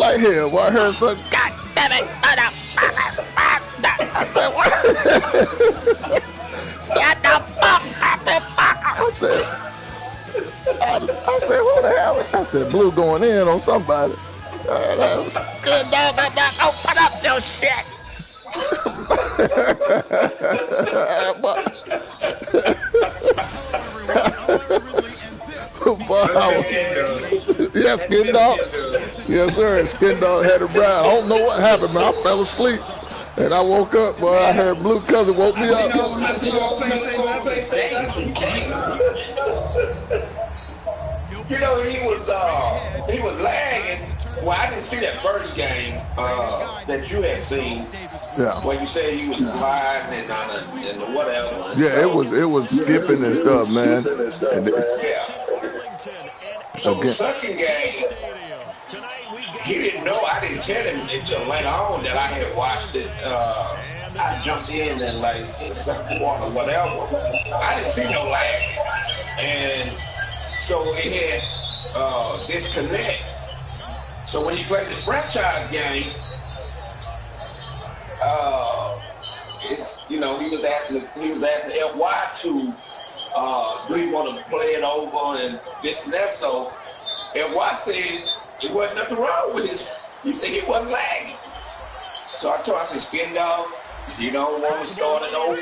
like hell. When I heard something, God damn it, I said, what? Shut the fuck up, I said, I said, who the hell? I said, Blue going in on somebody. That was good dog. Open up your shit. Yes, Skin Dog. Yes, sir. Skin Dog had a bride. I don't know what happened, man. I fell asleep. And I woke up, boy. I heard Blue Cousin woke me up. You know, he was lagging. Well, I didn't see that first game that you had seen. Yeah. Where you said he was sliding and whatever. Yeah, so, it was skipping and stuff, man. Yeah. So the second game, he didn't know. I didn't tell him until later on that I had watched it. I jumped in and like the second quarter or whatever. I didn't see no lag, and so it had disconnect. So when he played the franchise game, it's, you know, he was asking FY to do he want to play it over and this and that. So FY said it wasn't nothing wrong with this. He said he wasn't lagging. So I told him, I said, Skin Dog, you don't want to start it over,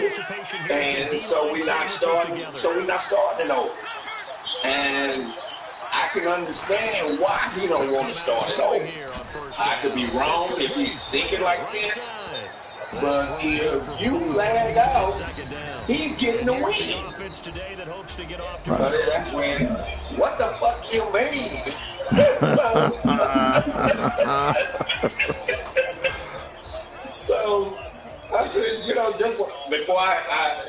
and so we're not starting it over. And I can understand why he don't want to start it over. I could be wrong if he's thinking like this, but if you lag out, he's getting the win. But that's when, what the fuck you mean? So I said, you know, just before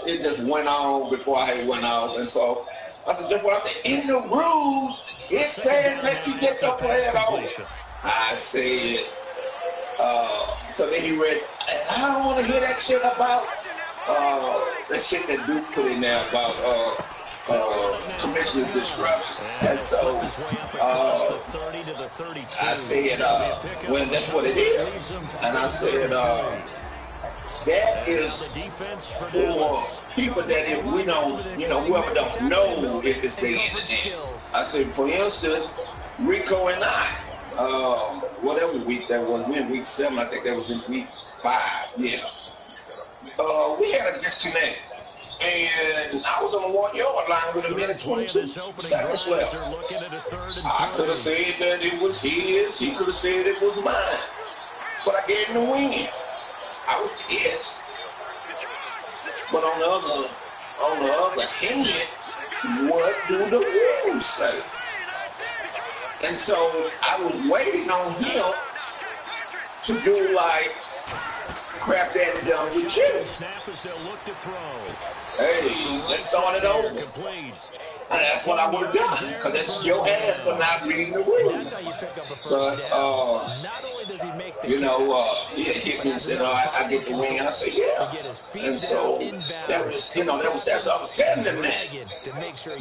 it just went on before I went off, and so I said, just what I said, in the rules, it says that you get to play it over. I said, so then he read, I don't want to hear that shit about, that shit that Duke put in there about, commissioner disruption. And so, I said, well, that's what it is. And I said, that is for people that if we don't, you know, whoever don't know if it's the internet. I said, for instance, Rico and I, whatever week that was, we in week 7, I think that was in week 5, yeah. We had a disconnect. And I was on the 1 yard line with a minute 22 seconds left. I could have said that it was his. He could have said it was mine. But I gave him the win. I was pissed. But on the other hand, what do the rules say? And so I was waiting on him to do like crap that done with you. Hey, let's start it over. And that's what I would have done, because that's your ass for not reading the rules. But, you know, he had hit me and said, I get the win. I said, yeah. And so, that was, you know, that's what I was telling him that.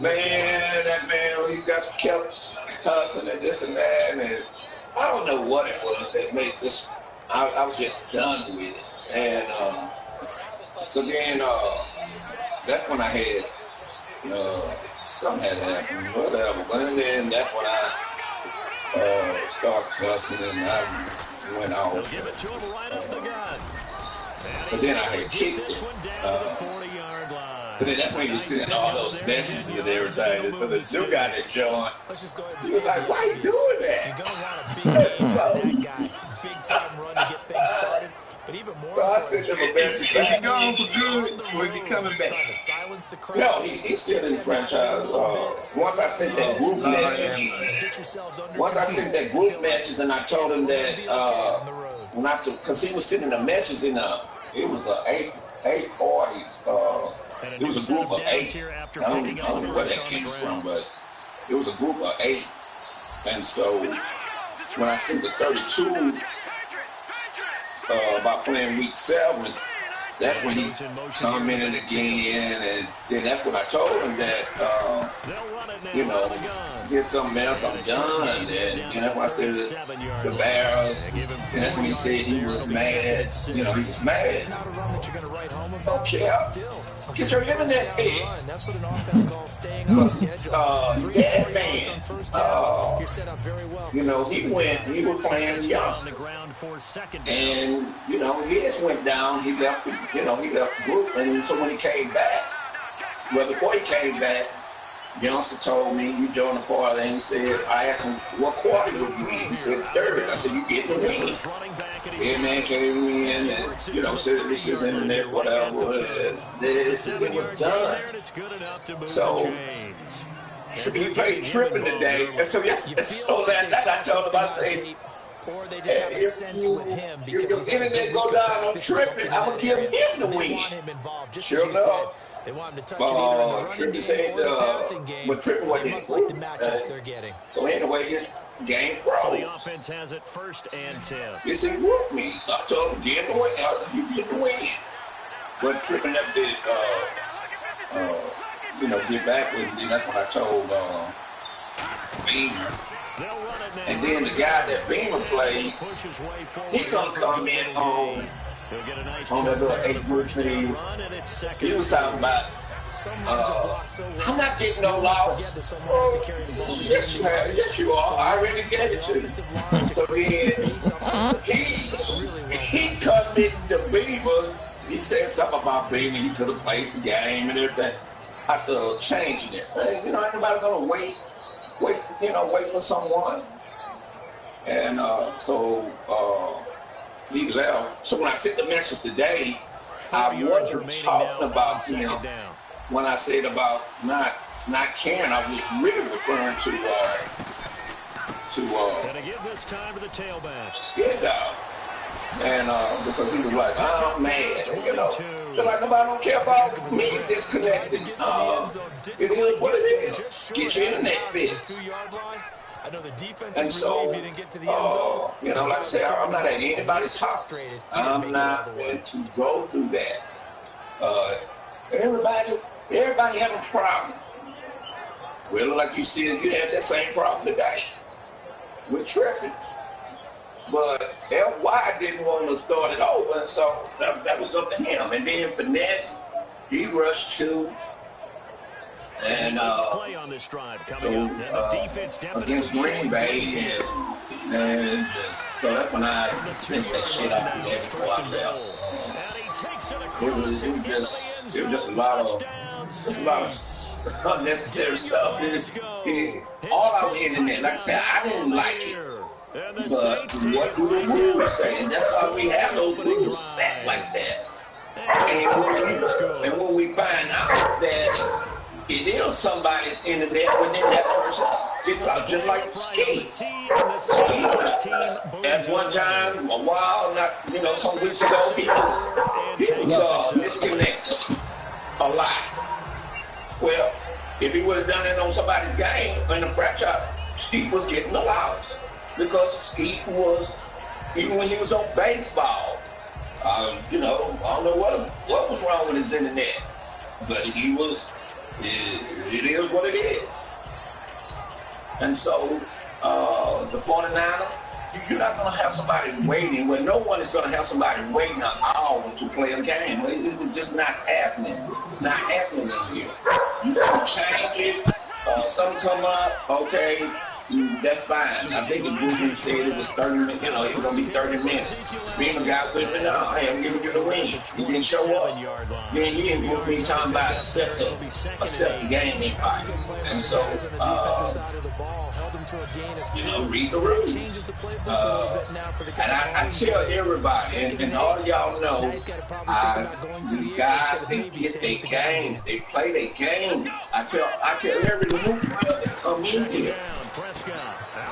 Man, that man, he got kept cussing and this and that. And I don't know what it was that made this, I was just done with it. And so then, that's when I had, something had happened, whatever. But then that's when I started cussing and I went off. So then I had kicked it. But then that's when he was sending all those messages and everything. And so the new guy that joined, he was like, why you doing that? So I sent him a message back. Is he gone for good or is he coming back? No, he's still in the franchise. Once I sent that group message, and I told him that because he was sending the messages in it was a 8 party. It was a group of 8. I don't know where that came from, but it was a group of 8. And so when I sent the 32 about playing week 7, That's when he commented again, and then that's when I told him that, you know, get something else, I'm done. And that's why I said the Bears, and that's when he said he was mad. You know, he was mad. Don't care. Get your internet fixed. That man, you know, he was playing youngster. And, you know, his went down, he left the group. And so when he came back, well, before he came back, youngster told me, you joined the party, and he said, I asked him, what quarter would you in? He said, third. I said, you getting the win. Yeah, man came in and, you know, said this is internet, whatever. It was done. So he played tripping today. And so that night I told him, I said, if your internet go down on tripping, I'm going to give him the win. Sure enough. Tripping said, but tripping wasn't like the matchups they're getting. So anyway, his game froze. So the offense has it 1st and 10. He said, whoop me. So I told him, get the win. You get the win. But tripping up did, you know, get back with me. That's what I told Beamer. And then the guy that Beamer played, he gonna come in on that little 8-foot thing. He was talking about, I'm not getting no loss. Yes, you have. Yes, you are. I already gave it to you. So then he committed to Beamer. He said something about Beamer. He could have played the game and everything. After changing it, you know, ain't nobody gonna wait for someone. And he left. So when I sent the message today, I wasn't talking about him. When I said about not caring, I was really referring to Gonna give this time to the tailback. Scared dog. And because he was like, I'm mad, you know. So like nobody don't care about me disconnected. It is what it is. Get your internet fixed. And so, you know, like I said, I'm not at anybody's house. I'm not going to go through that. Everybody having problems. Well, like you had that same problem today with tripping. But LY didn't want to start it over, so that was up to him. And then Finesse, he rushed 2. And play on this drive coming up. And the defense against Green Bay, and so that's when I sent that shit out to there before I left. It was just a lot of unnecessary stuff. All out the internet. Like I said, I didn't like it. But what do the rules say? And that's why we have those rules set like that. And when we find out that it is somebody's internet, but then that person gets out, just like Ski. At one time, a while, some weeks ago, he was disconnected a lot. Well, if he would have done it on somebody's game in the franchise, Ski was getting the loss. Because Ski was, even when he was on baseball, I don't know what was wrong with his internet, but he was, it is what it is. And so, the 49ers, you're not going to have somebody waiting. Well, no one is going to have somebody waiting an hour to play a game. It's just not happening. It's not happening this year. You can change it. Something come up, okay. That's fine. I think the movement said it was 30 minutes. It was going to be 30 minutes. Beamer got with me now. Hey, I'm giving you the win. He didn't show up. Then he didn't move me talking about accept the game in fight. And so, read the rules. And I tell everybody, and all of y'all know, these guys, they get their games. They play their game. I tell every new player that come in here,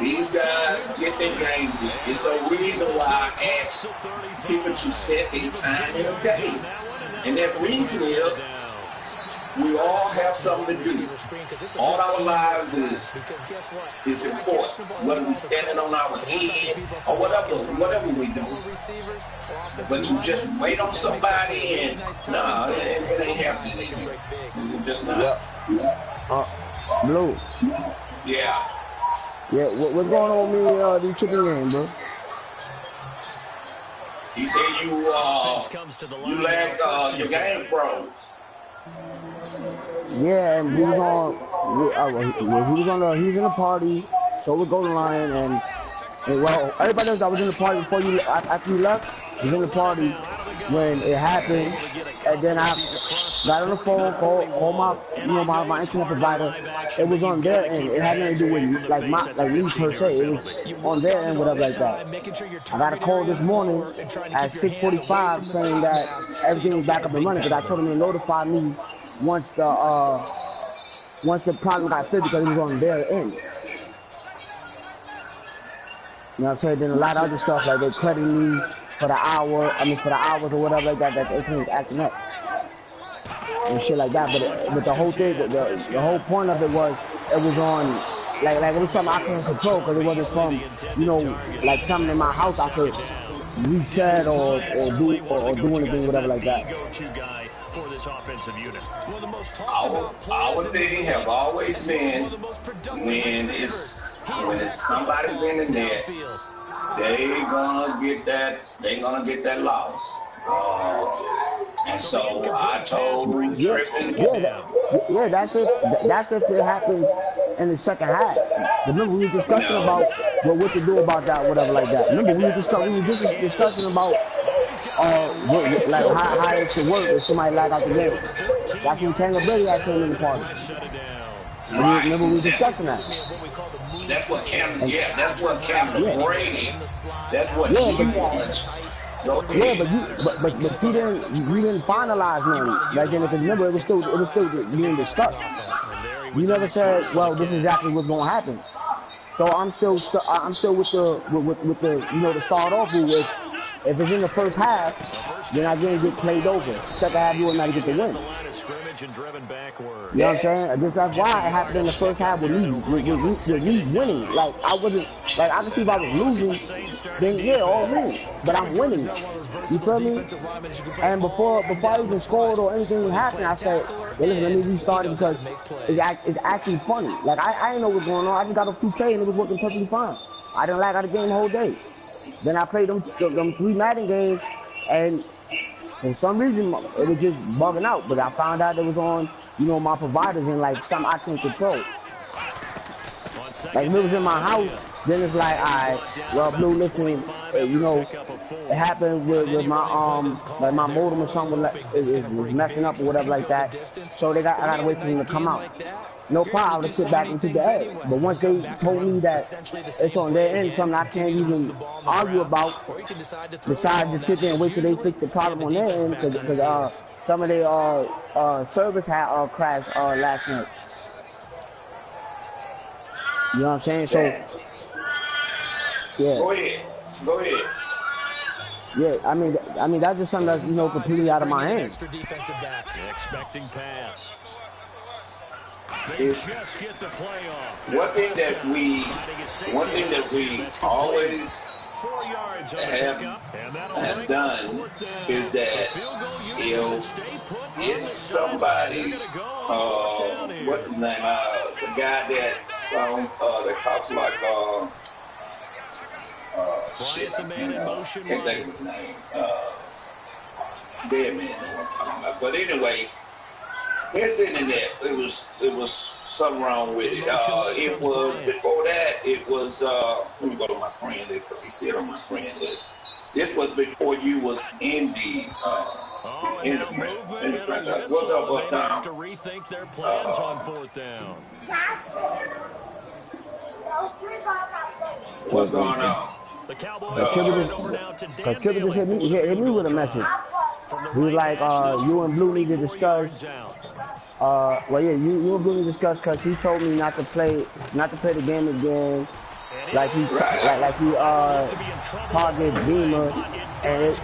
these guys get their games in. It's a reason why I ask people to set a time in a day. And that reason is We all have something to do. All our lives is important. Whether we standing on our head or whatever we do. But you just wait on somebody and nah, it ain't happening. You just not. Blue. Yeah. Yeah, what's going on with me these chicken games, bro? He said you lack your game pros. Yeah, and he was in the party, so was Goldenlion, and well, everybody knows I was in the party before you, after you left. I was in the party when it happened, and then I got on the phone, called my internet provider. It was on their end. It had nothing to do with me per se. It was on their end, whatever like that. I got a call this morning at 6:45 saying that everything was back up and running, because I told them to notify me once the problem got fixed, because it was on their end. You know what I'm saying? Then a lot of other stuff, like they credited me for the hours or whatever like that everything was acting up and shit like that. But the whole thing, the whole point of it was on, like it was something I couldn't control, because it wasn't from, like something in my house I could reset or do anything, whatever like that. For this offensive unit. Our thing have always been when it's somebody's in the net, they gonna get that loss. And so I told that's if it happens in the second half. Remember we were discussing about what to do about that, whatever like that. Remember we were discussing about how it should work if somebody lag out the game. That's when Tangibility came in the party. Right. Remember we were discussing that. That's what Cam Brady. That's what he wants. Yeah, but you didn't finalize nothing. Like, because remember it was still being discussed. You never said, well, this is exactly what's gonna happen. So I'm still with the to start off with. If it's in the first half, then our game get played over. Second half, you will not get the win. You know what I'm saying? That's why it happened in the first half with me winning. Like, I wasn't, like, obviously if I was losing, then yeah, all win. But I'm winning. You feel me? And before I even scored or anything happened, I said, well, listen, let me restart it, because it's actually funny. Like, I didn't know what's going on. I just got a 2K and it was working perfectly fine. I didn't lag out of the game the whole day. Then I played them 3 Madden games, and for some reason it was just bugging out. But I found out it was on, my providers and like something I couldn't control. Like if it was in my house, then it's like, alright, well, Blue, listen, it happened with my like my modem or something was messing up or whatever like that. So I gotta wait for them to come out. No problem, I would sit back into the edge. But once they told me that it's on their end, something I can't even argue about, besides just sit there and wait till they fix the problem on their end, because some of their service had crashed last night. You know what I'm saying? So, yeah. Go ahead. Yeah, I mean that's just something that's completely out of my hands. Expecting pass. Just get the play off. One thing that we always have done is that if somebody, what's his name? The guy that talks like shit. I can't think of his name. Dead man. But anyway. His internet, it was something wrong with it. It was before that. It was let me go to my friend list, because he's still on my friend list. This was before you was in the franchise. What's up, Uptown? To rethink their plans on 4th down. What's going on? The Cowboys turn it over now to Dan Kibble just hit me with a message. He was like, you and Blue need to discuss. Well, yeah, you and Blue need to discuss, because he told me not to play the game again. Like he targeted Beamer, and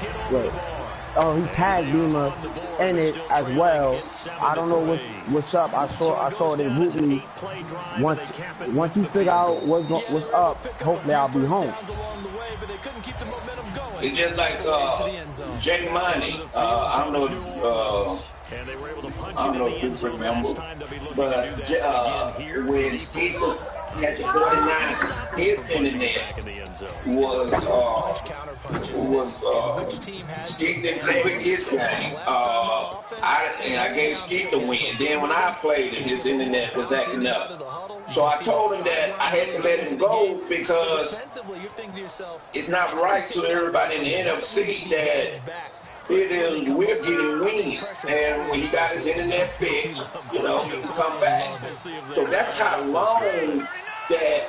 he tagged Beamer in it as well. I don't know what's up. I saw they root me. Once you figure out what's up, hopefully I'll be home. It's just like Jay Money. I don't know if you remember, but when Skeeter had the 49ers, his internet was Skeeter didn't complete his game. I gave Skeeter the win. Then when I played it, his internet was acting up. So I told him that I had to let him go because it's not right to everybody in the NFC that we're getting wins. And when he got his internet fixed, he can come back. So that's how long that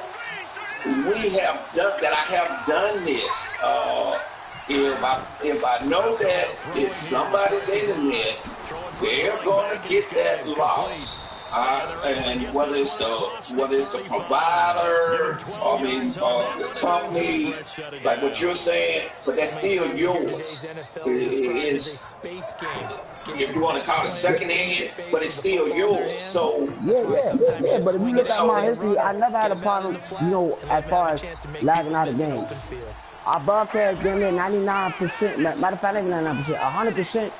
I have done this. If I know that it's somebody's internet, they're going to get that loss. And whether it's the provider, the company, like what you're saying, but that's still yours. If you want to call it secondhand, but it's still yours. So yeah. But if you look at my history, I never had a problem, as far as lagging out of games. Our broadcast game there 99%, matter of fact, not 99%, 100%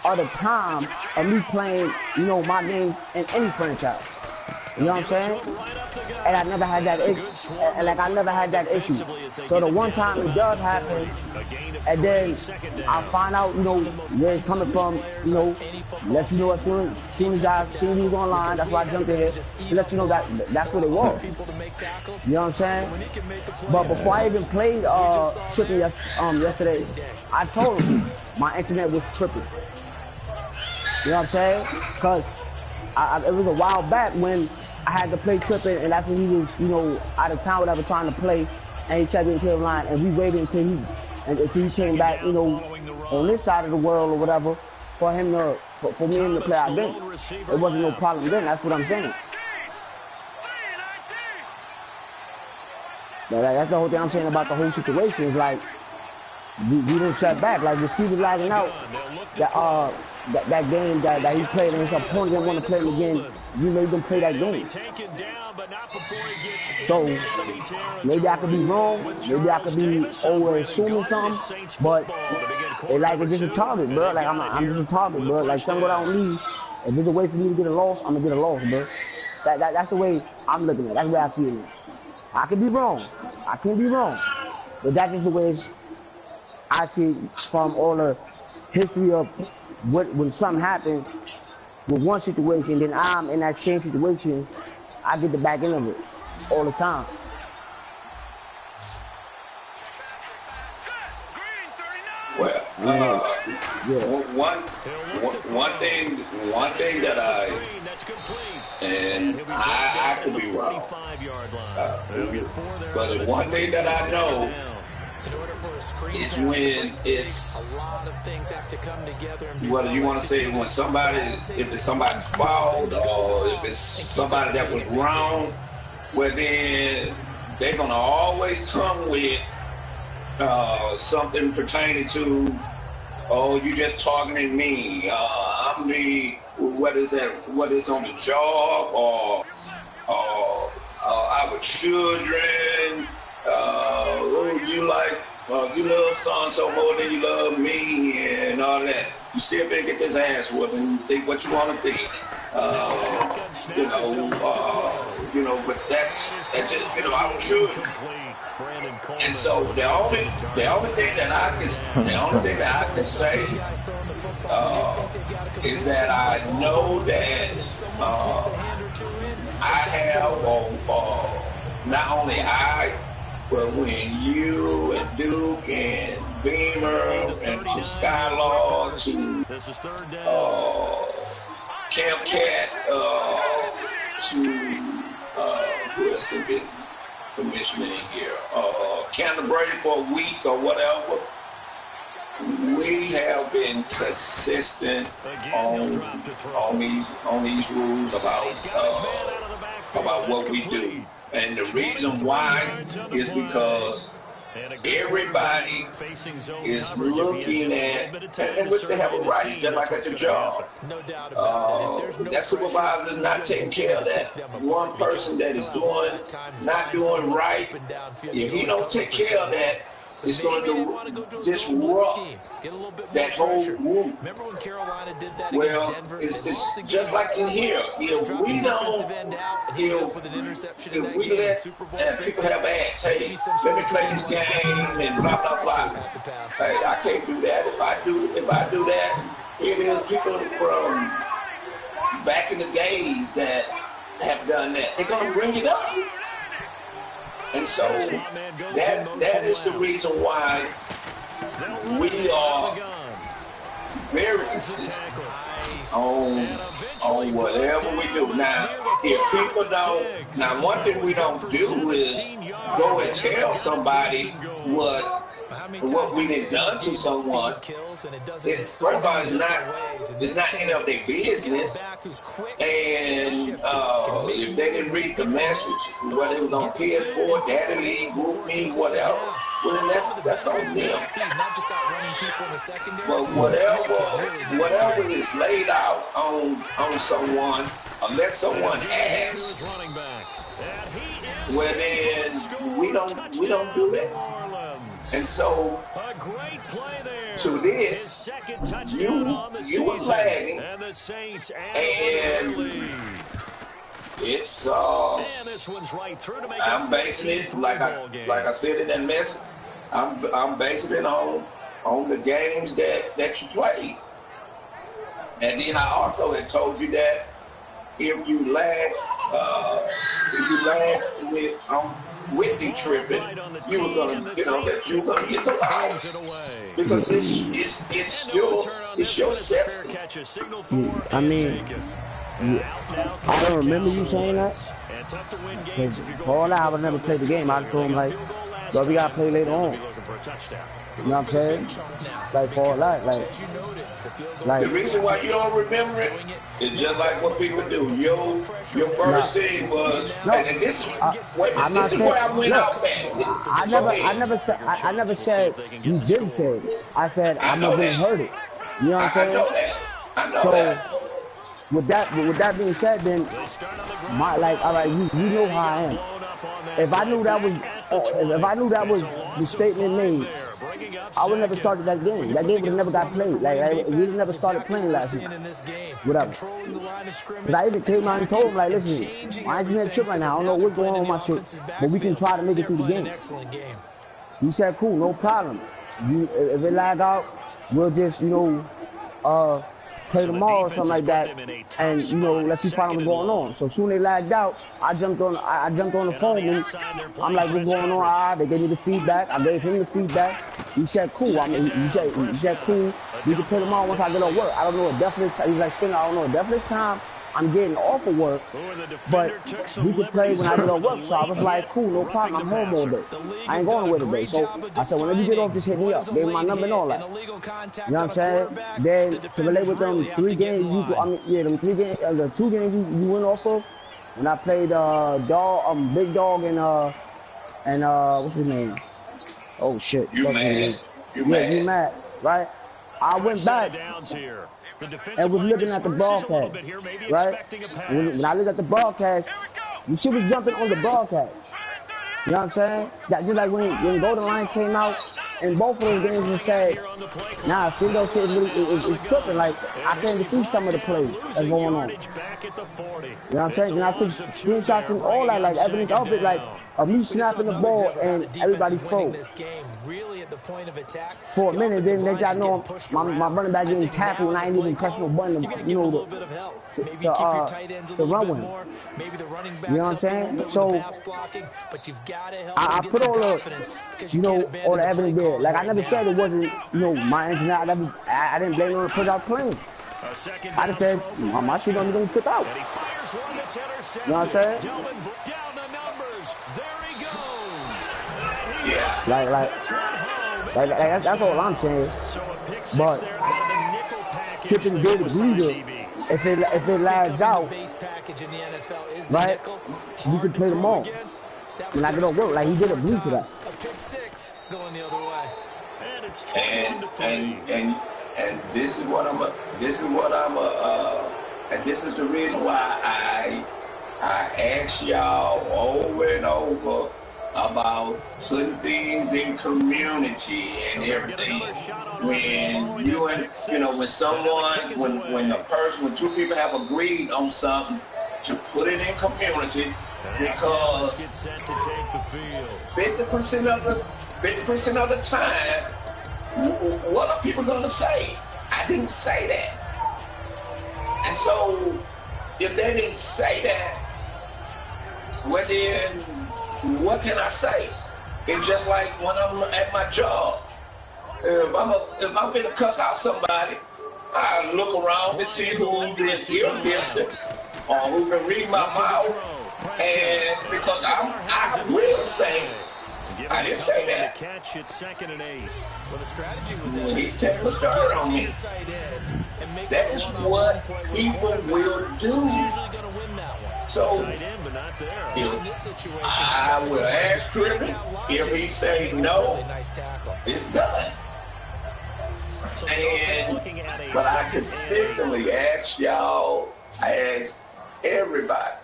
of the time of me playing, my games in any franchise. You know what I'm saying? And I never had that issue. I never had that issue. So the one time it does happen, and then I find out, where it's coming from, let you know as soon as I see you online, that's why I jumped in here, to let you know that's what it was. You know what I'm saying? But before I even played tripping yesterday, I told him my internet was tripping. You know what I'm saying? Because it was a while back when I had to play tripping, and that's when he was, out of town, whatever, trying to play, and he tried to get into the line, and we waited until he came back, on this side of the world or whatever, for me to play our game. It wasn't no problem then. That's what I'm saying. But that's the whole thing I'm saying about the whole situation. Is like we didn't shut back. Like the Steve was lagging out. That game that he played, and his opponent didn't want to play him again. You made them play that game. So maybe I could be wrong. Maybe I could be over assuming something. But it's just a target, bro. Like I'm just a target, bro. Like something go down with me. If there's a way for me to get a loss, I'm gonna get a loss, bro. That's the way I'm looking at it. That's the way I see it. I could be wrong. I can be wrong. But that's just the way I see it from all the history of when something happens with one situation, then I'm in that same situation, I get the back end of it all the time. Well, one thing that I could be wrong, but one thing that I know is when it's, whether you want to say when if it's somebody's fault or if it's somebody that was wrong, well then they're gonna always come with something pertaining to, oh, you just targeting me. I'm the, what is on the job, or our children. You love so-and-so more than you love me and all that. You still better get this ass whooped and think what you want to think. But that's just, our children. And so the only thing that I can say is that I know that I have, not only I, but when you and Duke and Beamer and to Skylog to Camp Cat to who else can be commissioning here? Canterbury for a week or whatever. We have been consistent on these rules about what we do. And the reason why is because everybody is looking at, and which they have a right, just like at the job. That supervisor is not taking care of that one person that is not doing right. If he don't take care of that, it's going to disrupt that whole group. Well, it's just like in here. If we don't, if we let people have acts, hey, let me play this game and blah blah blah. Hey, I can't do that. If I do that, it is people from back in the days that have done that. They're going to bring it up. And so that is the reason why we are very consistent on whatever we do. Now, if people don't, now one thing we don't do is go and tell somebody what we done done to someone. First of all, it's not any of their business. And if they didn't read the message, whether it was on PS4, Daddy League, Group Me, whatever, well then that's on them. But whatever is laid out on someone, unless someone asks, well then we don't do that. And so, to this, you were flagging, and it's I'm basing it like I said in that message. I'm basing it on the games that you played, and then I also had told you that if you lag with the tripping, you were gonna, that you were gonna get the loss because it's your system. I mean, I don't remember you saying that. All I would never play the game. I told him like, but we gotta play later on. You know what I'm saying? Like for that, like the reason why you don't remember it is just like what people do. Your first thing was, and this is where I went off at. I never said you didn't say it. I said I never heard it. You know what I'm saying? I know that. With that being said, then all right, you know how I am. If I knew that was the statement made, I would never started that game. That game would have never got played. Like we never started playing last night. Whatever. But I even came out and told him like, listen, I ain't in that trip right now. I don't know what's going on with my shit, but we can try to make it through the game. He said, cool, no problem. If it lag out, we'll just play tomorrow or something like that, and let's see find what's going on. So soon they lagged out, I jumped on the phone and I'm like, what's going on? They gave me the feedback. I gave him the feedback. He said cool. I mean, he said cool. We can play tomorrow once I get off work. I don't know a definite time. He's like, Skinner, I don't know a definite time I'm getting off of work, but we could play when I get off work. So I was like, cool, no problem. I'm home all day. I ain't going away today. So I said, whenever you get off, just hit me up. Gave my number and all that. You know what I'm saying? Then to relate with them 3 games, the 2 games you went off of. When I played Big Dog and what's his name? Oh shit. You mad? You mad, right? I went back and was looking at the broadcast, right? When I looked at the broadcast, the shit was jumping on the broadcast. You know what I'm saying? That just like when Goldenlion came out, and both of those games and said, nah, Findo shit is tripping. Like, I can't see some of the plays that's going on. You know what I'm saying? And I took screenshots and all that, like evidence of it, like of me snapping the ball and everybody froze. For a minute, then they got my running back getting tackled and I ain't even pressing no button, to run with him. You know what I'm saying? So I put all the all the evidence there. Like I never said it wasn't my engineer. I didn't blame it on the person I was playing. I just said my shit don't even tip out. You know what I'm saying? Yeah. Like that's all I'm saying. But tipping did agree to if it lags out, right? You can play them all. When I get on work, like he did agree to that. And this is what and this is the reason why I ask y'all over and over about putting things in community and everything. When when two people have agreed on something, to put it in community, because 50% of the time, what are people gonna say? I didn't say that. And so, if they didn't say that, well then, what can I say? It's just like when I'm at my job. If I'm gonna cuss out somebody, I look around and see who's in ear distance or who can read my mouth, and because I will say, I didn't say that. Catch at 2nd and 8. Well, the strategy was he's taking a start on me. That is what people will do. So, I will ask Trippin. If he say no, it's done. But I consistently ask y'all, I ask everybody,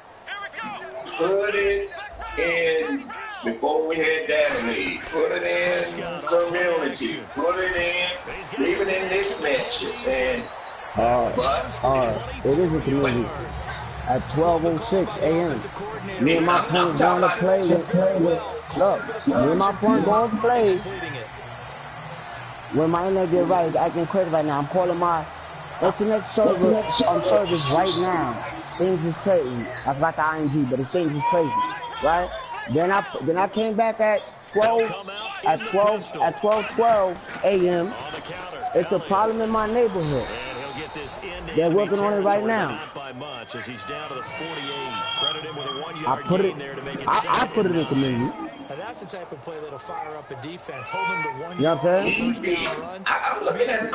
put it in, before we head down league, put it in community, put it in, leave it in this message. And it is a community. At 12:06 a.m. Me and my friends going to play with, look, me and my friends going to play. When my internet get right, it's acting crazy right now. I'm calling my internet service right now. Things is crazy. I forgot the ING, but things is crazy, right? Then I came back at 12:12 a.m. It's a problem in my neighborhood. They're working on it right now. I put it in community. And that's the type of play that'll fire up the defense. Hold them to 1 You know what I'm saying? I'm looking at it.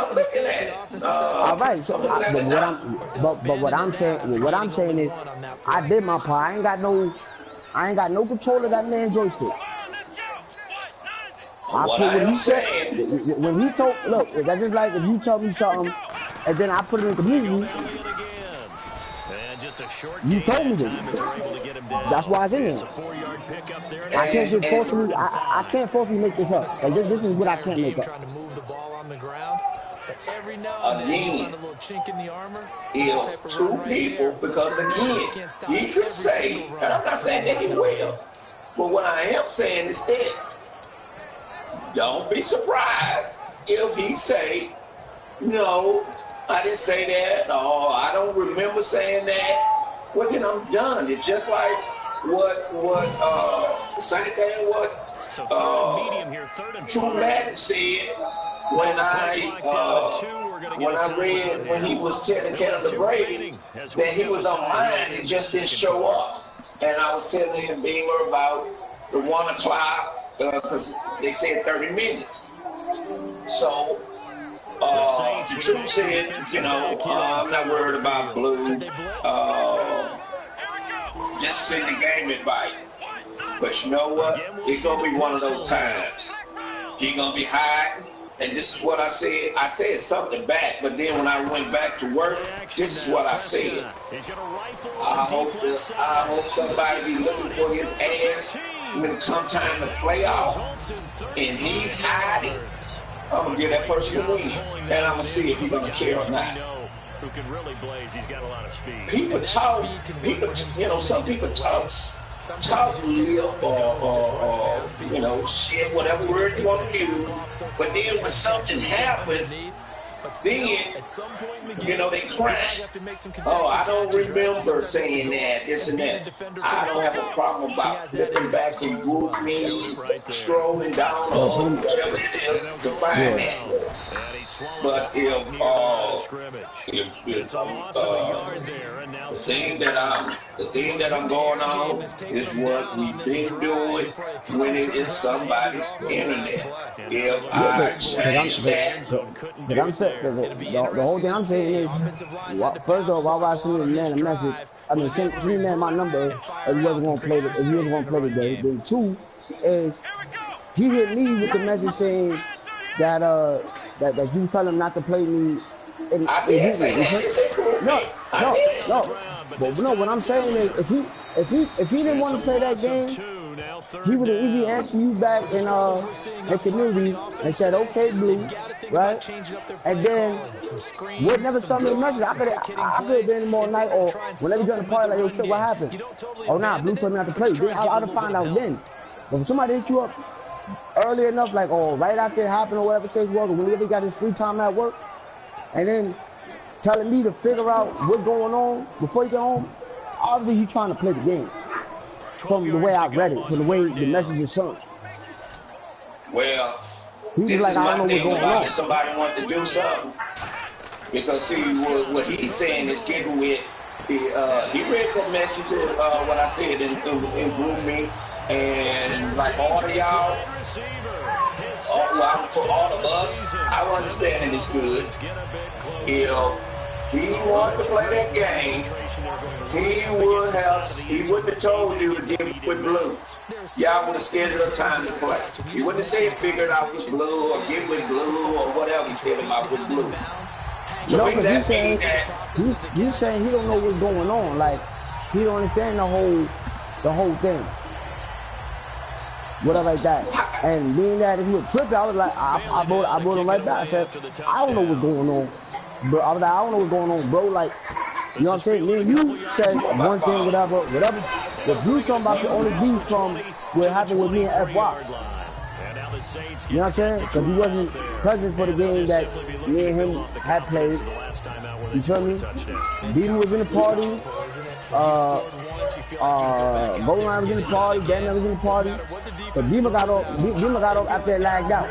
All right. So what I'm saying is, I did my part. I ain't got no control of that man's joystick. I put what he said. When he told, look, that's just like if you tell me something, and then I put it in community. You told me this. That's why it's in there. I can't just forcefully. I can't forcefully make this up. Like this is what I can't make up. Trying to move the ball on the ground, but every now and then you find a little chink in the armor. Two people, because again, he could say, and I'm not saying that he will, but what I am saying is this: don't be surprised if he say, "No, I didn't say that," or "I don't remember saying that." Well, then I'm done. It's just like same thing what True Madden said when he was telling Canada Brady that he was online and just didn't show up. And I was telling him, Beamer, about the 1 o'clock because they said 30 minutes. So the truth said, I'm not worried about Blue. Just send the game advice. But you know what? It's going to be one of those times. He's going to be hiding. And this is what I said. I said something back, but then when I went back to work, this is what I said. I hope somebody be looking for his ass when it come time to playoff, and he's hiding. I'm going to give that person a win, and I'm going to see if he's going to care or not. Who can really blaze. He's got a lot of speed. People talk, some people talk live or shit, whatever word you want to use. But then when something happens, then, they cry. Oh, I don't remember saying that, this and that. I don't have a problem about flipping back and group me, strolling down or whatever it is to find that. But the thing that I'm going on is what we've been doing when it is somebody's internet. If I change that, but I'm saying the whole thing I'm saying is, first of all, why I send the man a message? I mean, send me man my number if you wasn't gonna play if you wasn't gonna play today. Then 2 is he hit me with the message saying, that you tell him not to play me. I didn't say that. No. But no, what I'm saying is, if he didn't want to play that game, he would have easily answered you back in the community and said, "Okay, Blue," right? And then would never send me a message. I could have been more night or whenever you got the party, like, "Yo, shit, what happened?" Oh, nah, Blue told me not to play. Then I'd have found out then. But if somebody hit you up early enough, like, oh, right after it happened or whatever case was, or whenever he got his free time at work, and then telling me to figure out what's going on before you get home, obviously he's trying to play the game. From the way I read it, from the way the message is sung. Well, he's this like, is I don't my know what's thing going about on. if somebody wants to do something. Because see, what he's saying is getting with, he read that message of what I said in grooming, and like all of y'all, for all of us, our understanding is good. If he wanted to play that game, he wouldn't have told you to get with Blue. Y'all would have scheduled a time to play. He wouldn't have said figure it out with Blue or get with Blue or whatever he said about with Blue. So no, because he's saying he don't know what's going on. Like, he don't understand the whole thing. Whatever like that. And being that he was tripping, I was like, I brought him right back. I said, I don't know what's going on. But I was like, I don't know what's going on, bro. Like, you know what I'm saying? Me and you said one thing, whatever. The Blue talking about the only beef from what happened with me and FY. You know what I'm saying? Because he wasn't present for the game that me and him had played. You feel me? Beaton was in the party. Goldenlion was in the party. Daniel was in the party. But Dima got off after it lagged out.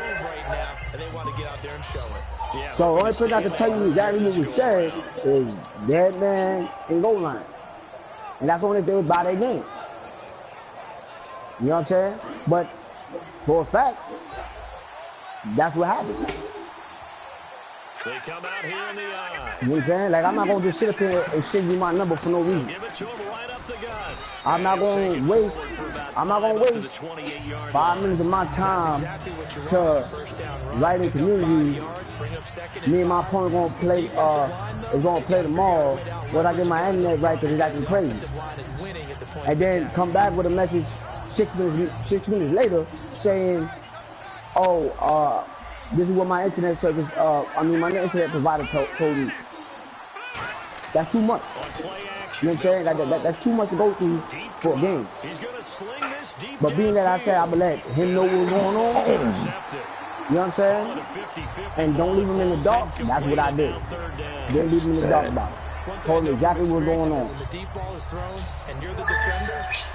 So the only thing I can tell you exactly what we said is Dead Man and Goldenlion. And that's the only thing about their game. You know what I'm saying? But for a fact, that's what happened. They come out here in the eye. You know what I'm saying? Like, I'm not going to just sit up here and send you my number for no reason. Give it to him right up the gut. I'm not going to waste 5 minutes of my time to write in community. Me and my opponent going to play tomorrow when I get my internet right because it's acting crazy. And then come back with a message 6 minutes later saying, oh, this is what my internet service, my internet provider told me. That's too much. You know what I'm saying? That's too much to go through for a game. But being that I said I'm going to let him know what's going on, you know what I'm saying? And don't leave him in the dark, that's what I did. Didn't leave him in the dark about it. Told him exactly what's going on.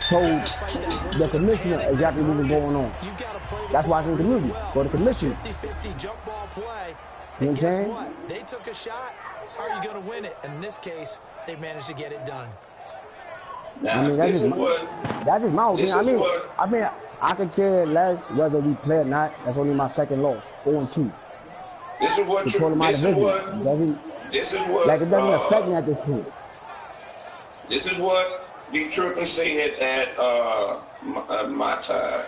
Told the commissioner exactly what was going on. That's why it's in the movie, for the commissioner. You know what I'm saying? They took a shot. How are you going to win it? And in this case, they managed to get it done. Now, I mean, that's just my opinion. I mean, I could care less whether we play or not. That's only my second loss, 4-2. This is what like, it doesn't affect me at this point. This is what the Triple said at my time.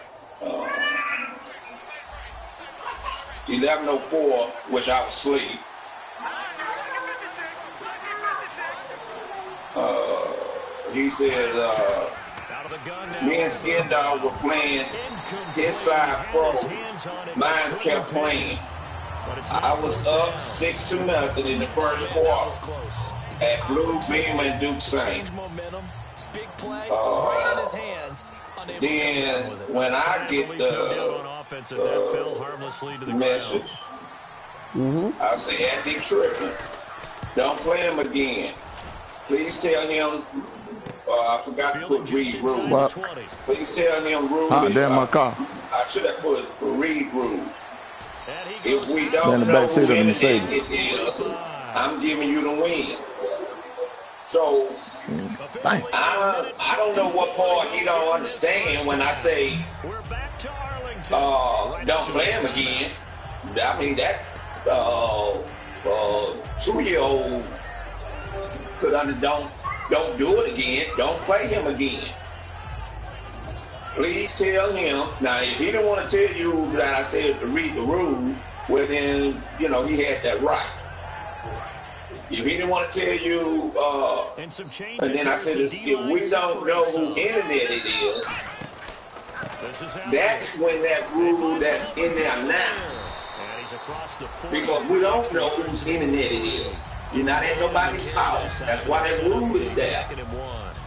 11:04, which I was asleep. He said, me and Skin Dog were playing his side first. Mine kept playing. I was up 6-0 in the first quarter at Blue, Beam, and Duke Saint. Then when I get the message, I say, Andy tripping. Don't play him again. Please tell him, I forgot to put read rules. What? Please tell him rules. Damn my car. I should have put read rules. If we don't the know back seat who of the it is, I'm giving you the win. So, I don't know what part he don't understand when I say, don't play him again. I mean, that 2-year-old could don't do it again. Don't play him again. Please tell him. Now, if he didn't want to tell you that I said to read the rules, well then, you know, he had that right. If he didn't want to tell you, and then I said, if we don't know who internet it is, that's when that rule that's in there now. Because we don't know whose internet it is. You're not at nobody's house. That's why that rule is there.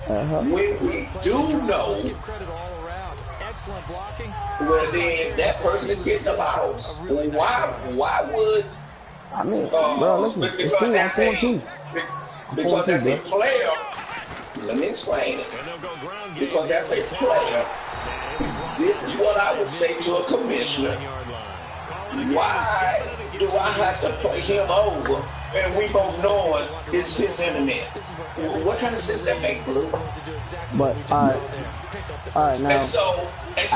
When we do know, well then that person is getting the house. Why would? I mean, bro, listen, because that's a player. Let me explain it. Because that's a player. This is what I would say to a commissioner. Why do I have to play him over and we both knowing it's his internet? What kind of sense that make, Blue? But all right, now. And so wait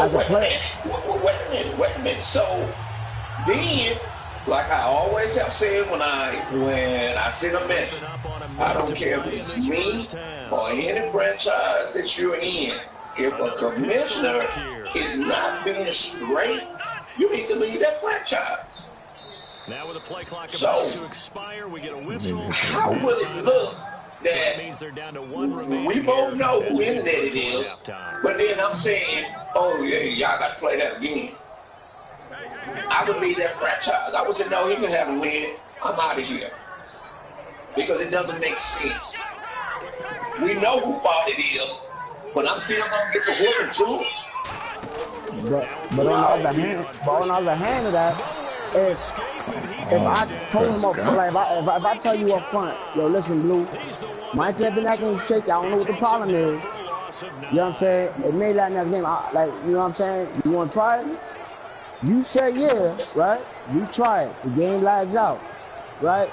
a minute. So then, like I always have said when I send a message, I don't care if it's me or any franchise that you're in. If a commissioner is not being straight, you need to leave that franchise. Now with the play clock about to expire, we get a whistle. How would it look that we both know who internet it is, but then I'm saying, oh yeah, y'all got to play that again? I would leave that franchise. I would say, no, he can have a win. I'm out of here. Because it doesn't make sense. We know who fault it is, but I'm still going to get the whooping too. But on the other hand of that, if I told him up, like if I tell you up front, yo, listen, Blue, Mike have been acting shaky. I don't know what the problem is. You know what I'm saying? It may like that game. Like, you know what I'm saying? You want to try it? You say yeah, right? You try it. The game lags out, right?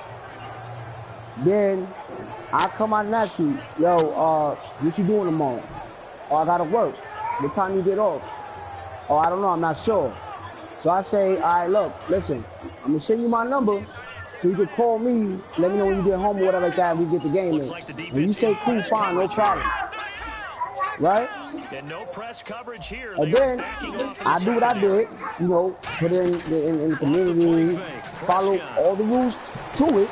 Then I come out next week, yo, what you doing tomorrow? Oh, I gotta work. What time you get off? Oh, I don't know, I'm not sure. So I say, all right, look, listen, I'm gonna send you my number so you can call me, let me know when you get home or whatever like that, and we get the game in. And you say, cool, fine, no problem. Right? And no press coverage here. And then I do what I did, you know, put it in the community, follow all the rules to it.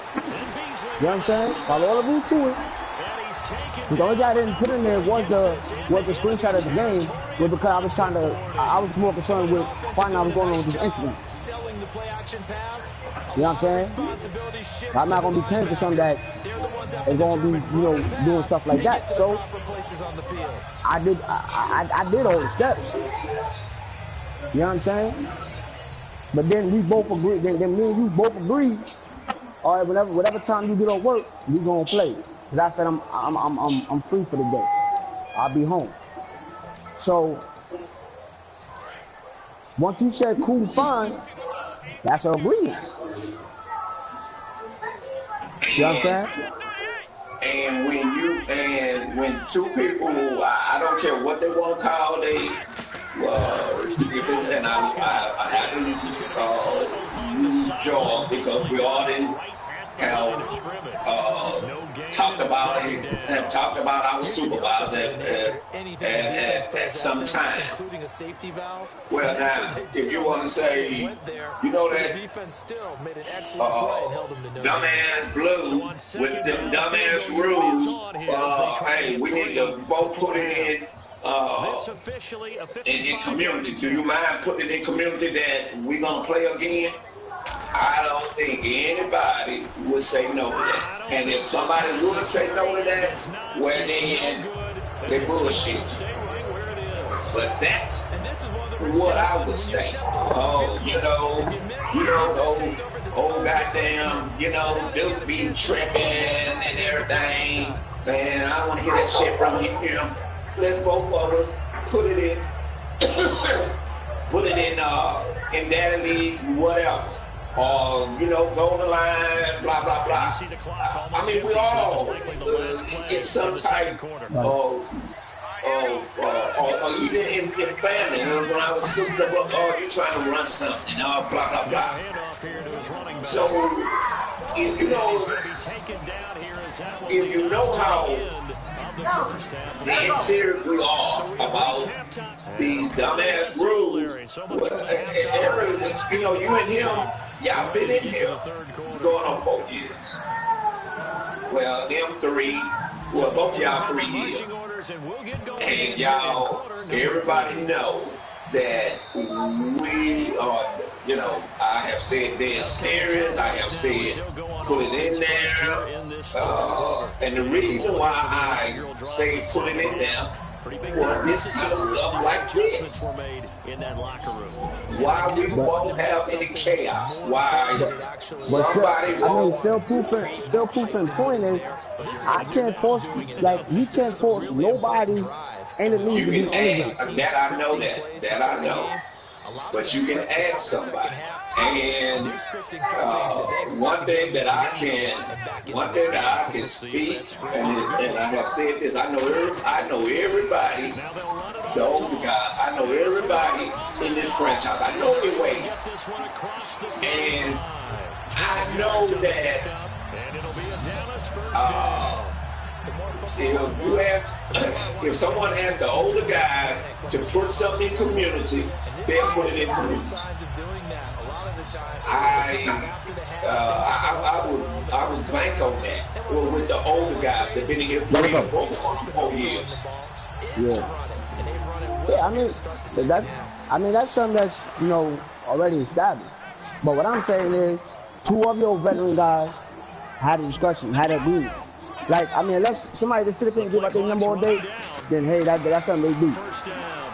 You know what I'm saying? Follow all the rules to it. The only thing I didn't put in there was the screenshot of the game, was because I was more concerned with finding out what's going on with this incident. You know what I'm saying? I'm not gonna be paying for something that is gonna be, you know, doing stuff like that. So I did all the steps. You know what I'm saying? But then we both agree. Then me and you both agree. All right, whatever time you get off work, we gonna play. Cause I said I'm free for the day. I'll be home. So once you said cool, fine, that's an agreement. You know what I'm saying? And when two people, I don't care what they want to call and I had to use Joel because we all didn't talked about it and talked about our supervisor at some time. Well, now, if you want to say, you know that dumbass Blue with them dumbass rules, hey, we need to both put it in community. Do you mind putting it in community that we're going to play again? I don't think anybody would say no to that. And if somebody would say no to that, well then, they bullshit. But that's what I would say. Oh, old goddamn, they'll be tripping and everything. Man, I don't want to hear that shit from him. Let's both of us put it in, in Daddy League, whatever. Or, Goldenlion, blah, blah, blah. I mean, we all in some type of, or even in family. When I was sister, you trying to run something, blah, blah, blah. So, if you know how Dead serious we are about these dumbass rules. You know, you and him, y'all been in here going on 4 years. Well, him 3. Well, both y'all 3 years. And y'all, everybody know that we are, you know, I have said they're serious. I have said put it in there. And the reason why I say put it in there for this kind of stuff like this. Why we won't have any chaos. Why somebody won't. Still proofing point is, I can't force, like, you can't force nobody in the league to do anything. That I know that I know. But you can ask somebody. And one thing that I can speak, and I have said this, I know everybody, the older guys, I know everybody in this franchise. I know their ways. And I know that if someone asks the older guys to put something in community, they'll put it in community. I would bank on that. Well, with the older guys that been here 3 or 4 years. Yeah, I mean that's something that's, you know, already established. But what I'm saying is, 2 of your veteran guys had a discussion, had an agreement. Like, I mean, unless somebody just sit up and give out their number all day, then hey, that's something they do.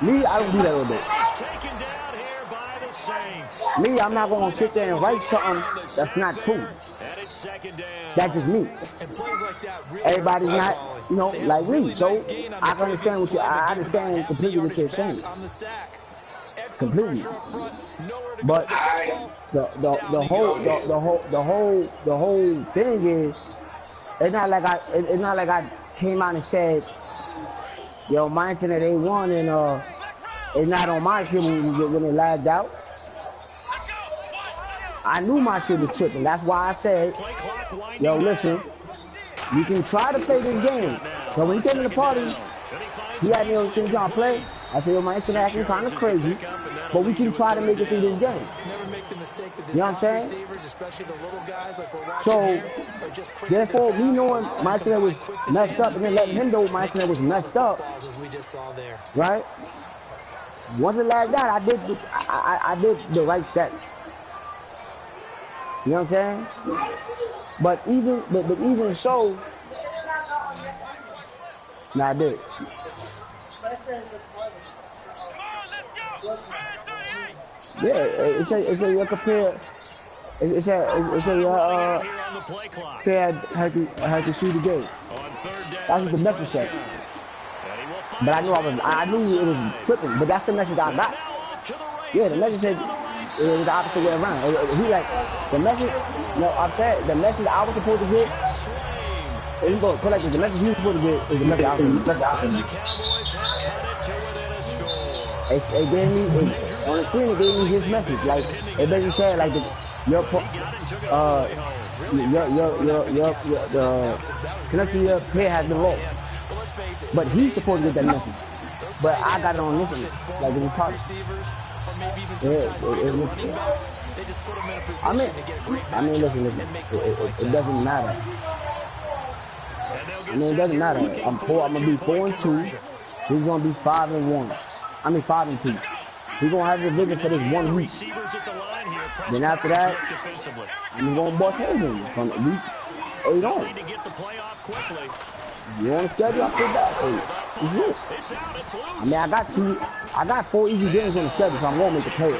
Me, I don't do that all day. Me, I'm not going to sit there and write something that's not true. That's just me. Everybody's not, you know, like me. So I can understand what I understand completely what you're saying. Completely. But the whole thing is, it's not like I came out and said, yo, my internet ain't one, and it's not on my shit when it lagged out. I knew my shit was tripping. That's why I said, yo, listen, you can try to play this game. So when he came to the party, he had me on things y'all play. I said, yo, my internet acting kind of crazy, but we can try to make it through this game. You know what I'm saying? So, therefore, me knowing my internet was messed up, and then letting him know my internet was messed up, right? Once it lagged out, I did the right step. You know what I'm saying? But even so, nah, I did. Yeah, it's a you compare. It's a had to shoot the game. That's what the message said. But I knew it was tripping. But that's the message I got. Yeah, the message said it was the opposite way around. He like the message. No, I'm saying the message I was supposed to get. He go put like the message he was supposed to get is the message I was supposed to get. It gave me on the screen. It gave me his message. Like it basically said like the connection to your player has been lost. But he's supposed to get that message. But I got it on this one. Like it was talking. I mean, listen. It doesn't matter. I mean, it doesn't matter. I'm gonna be 4-2. He's gonna be 5-1. I mean 5-2. He's gonna have a visit for this 1 week. Then after that, I'm gonna bust him from week 8 on. You on the schedule? I put that. It's it. I mean, I got 4 easy games on the schedule, so I'm gonna make a play.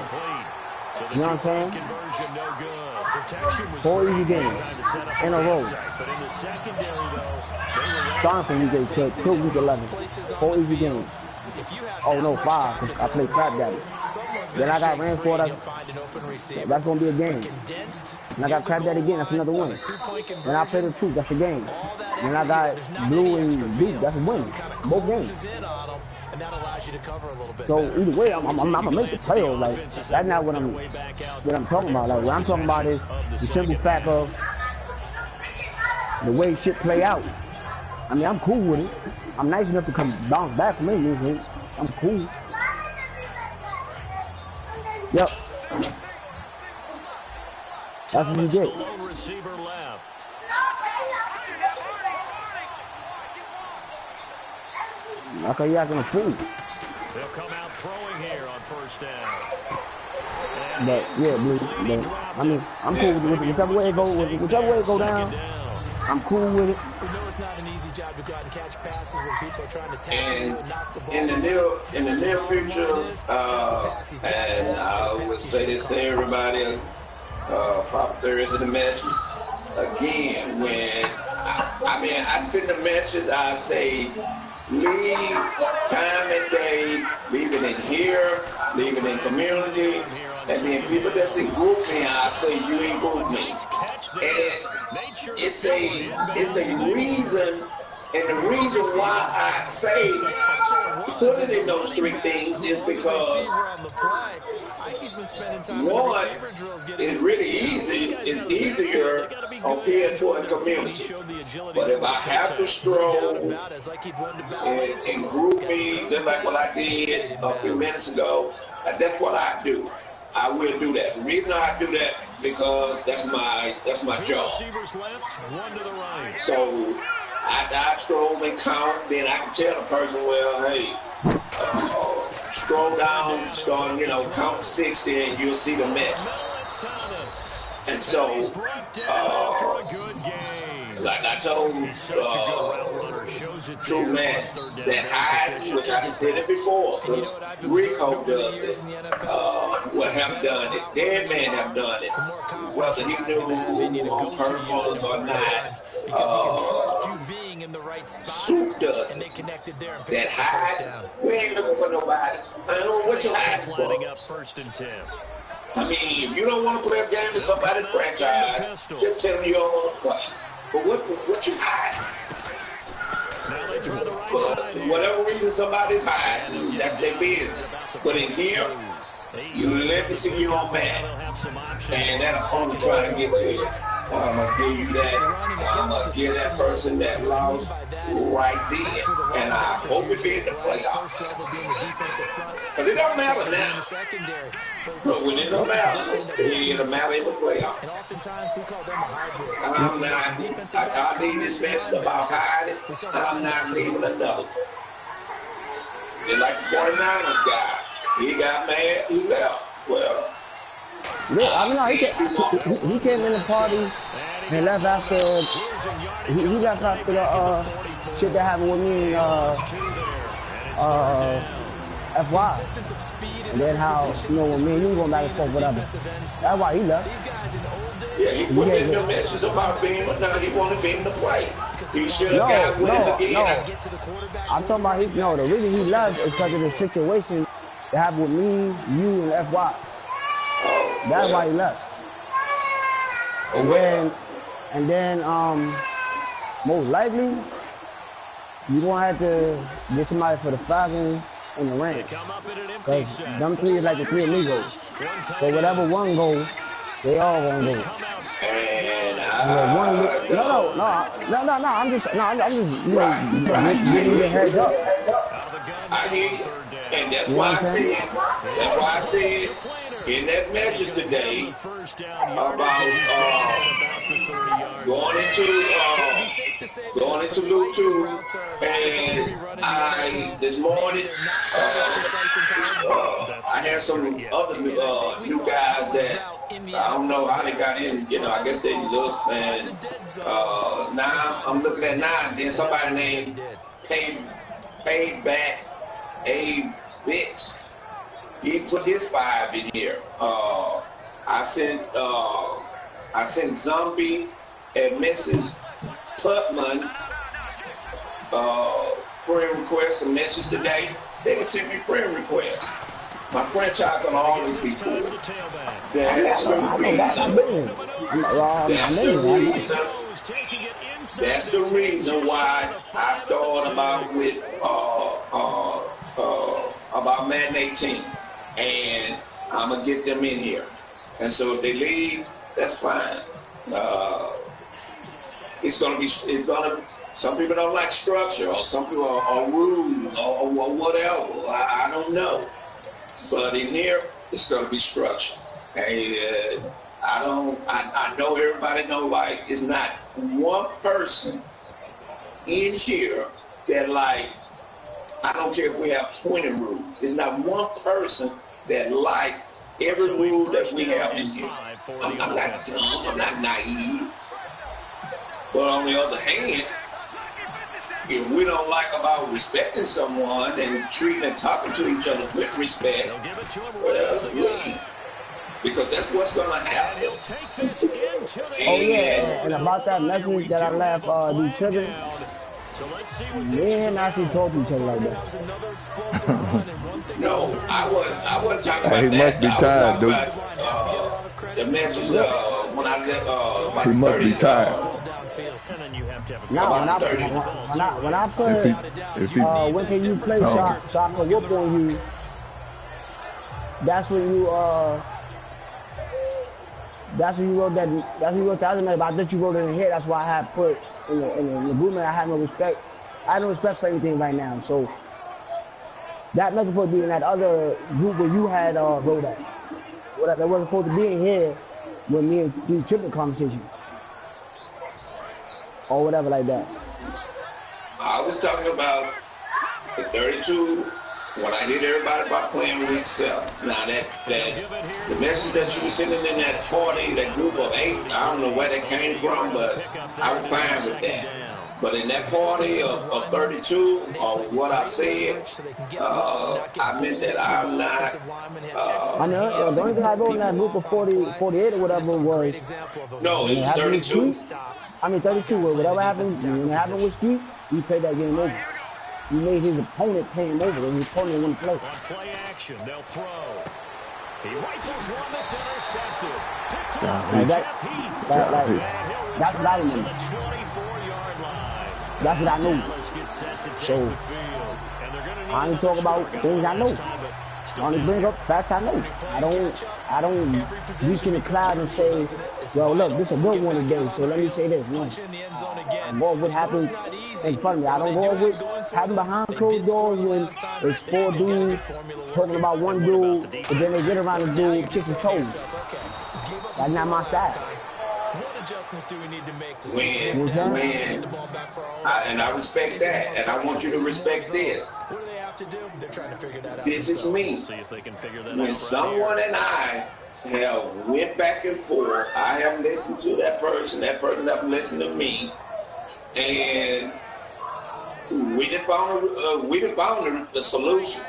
You know what I'm saying? 4 easy games in a row. Starting from week 8 till week 11. 4 easy games. Oh no, 5. I play Crab Daddy. Then I got Ranford. That's gonna be a game. And I got Crab Daddy again. That's another win. Then I play the Truth. That's a game. Then I got Blue and Duke. That's a win. Both games. So either way, I'm gonna make the playoffs. Like that's not what I'm talking about. Like what I'm talking about is the simple fact of the way shit play out. I mean, I'm cool with it. I'm nice enough to come bounce back from injuries. I'm cool. Yep. That's what you get. Lone receiver left. Okay, you acting a fool. They'll come out throwing here on first down. But yeah, dude, I mean, I'm cool with whichever way it go. Whichever way it go down, I'm cool with it. We know it's not an easy job to go out and catch passes when people are trying to tackle you and knock the ball. In the near future, and I would say this to everybody, probably Thursday the matches. Again, when I send the message, I say, leave time and day, leave it in here, leave it in community, and then people that's in group me, I say you in group me. And it's a reason, and the reason why I say put it in those three things is because one is really easy, it's easier on PS4 and community. But if I have to stroll and group me, just like what I did a few minutes ago, that's what I do. I will do that. The reason I do that because that's my job. So I stroll and count, then I can tell the person, well, hey, scroll down, start, count to 60, and you'll see the match. And so, like I told True Man, that hide, which I said it before, because Rico does it, what have done it, Dead Man have done it, whether he knew on purpose or not. Soup does it. That hide, we ain't looking for nobody. I don't know what you hiding for. I mean, if you don't want to play a game with somebody's franchise, just tell them you don't want to play. But what you hiding? For whatever reason somebody's hiding, that's their business. But in here, you let me see you on man. And that's what I'm trying to get to you. I'm going to give you that. I'm going to give that person that loss right then. And I hope it be in the playoffs. But it don't matter now. But when it don't matter, it'll matter in the playoffs. I'm not, I need this message about hiding. I'm not leaving another. Just like the 49ers guy. He got mad, he left. Well, yeah, I mean, no, he came in the party and left after he left after the shit that happened with me and FY. And then how, when me and you going back and forth, whatever. That's why he left. Yeah, he put in the message about being, but now he wanted Beam to play. He should have got with him again. No. I'm talking about the reason he left is because of the situation that happened with me, you, and FY. That's why he left. And then, most likely, you're going to have to get somebody for the Falcons and the Rams. Because them three is like the three amigos. So whatever one goes, they all going to go. No. I'm just giving you the heads up. I hear you. And that's why I said in that message today about going into Luke 2, and this morning I had some other new guys that I don't know how they got in. I guess they looked, and now I'm looking at 9. Then somebody named paid back a bitch. He put his 5 in here. I sent Zombie and Mrs. Putman friend requests and message today. They didn't send me friend requests. My franchise gonna always be cool. That's the reason why I started about Madden 18, and I'm gonna get them in here. And so if they leave, that's fine. Some people don't like structure, or some people are rules, or whatever. I don't know. But in here, it's going to be structure. And I know everybody know, like, it's not one person in here that, like, I don't care if we have 20 rules. There's not one person that like every rule that we have in here. I'm not dumb. I'm not naive. But on the other hand, if we don't like about respecting someone and treating and talking to each other with respect, well, leave. Because that's what's going to happen. Oh, yeah, and about that message that I left the children, me and actually talk to each other like that. No, I wasn't talking about he that. Must be tired, dude. The message when I about he must be tired. No, when I put, when can you play so I can whoop on you, that's when you wrote that, that's when you wrote the other message, but I thought you wrote it in here. That's why I had put in the movement. I had no respect. I have no respect for anything right now. So that message supposed to be in that other group where you had wrote that. Well, that wasn't supposed to be in here with me and the tripping conversation. Or whatever like that. I was talking about the 32 when I hit everybody about playing with itself. Now that the message that you were sending in that party, that group of 8, I don't know where that came from, but I was fine with that. But in that party of 32, or what I said, I meant that I'm not. I know, the only thing I wrote in that group of 48 or whatever was. No, it was 32. I mean 32. Whatever happened, when it happened with Steve, he played that game over. He made his opponent pay him over, and his opponent wouldn't play. On play action, they'll throw. He rifles one that's intercepted. Picked up by Jeff Heath. That's what I remember. That's what I know. So I ain't talk about things I know. I only bring up facts I know. I don't reach in the cloud and say, well, look, this is a good one today, so let me say this. No. I go with what happens in front of me. I don't go with having behind closed doors when there's 4 dudes talking about one dude, but then they get around the dude kissing toes. That's not my style. What adjustments do we need to make to and I respect that, and I want you to respect this. What do they have to do? They're trying to figure that out. This is me. See if they can figure that when out someone and I have went back and forth, I have listened to that person have listened to me, and we done found the solution.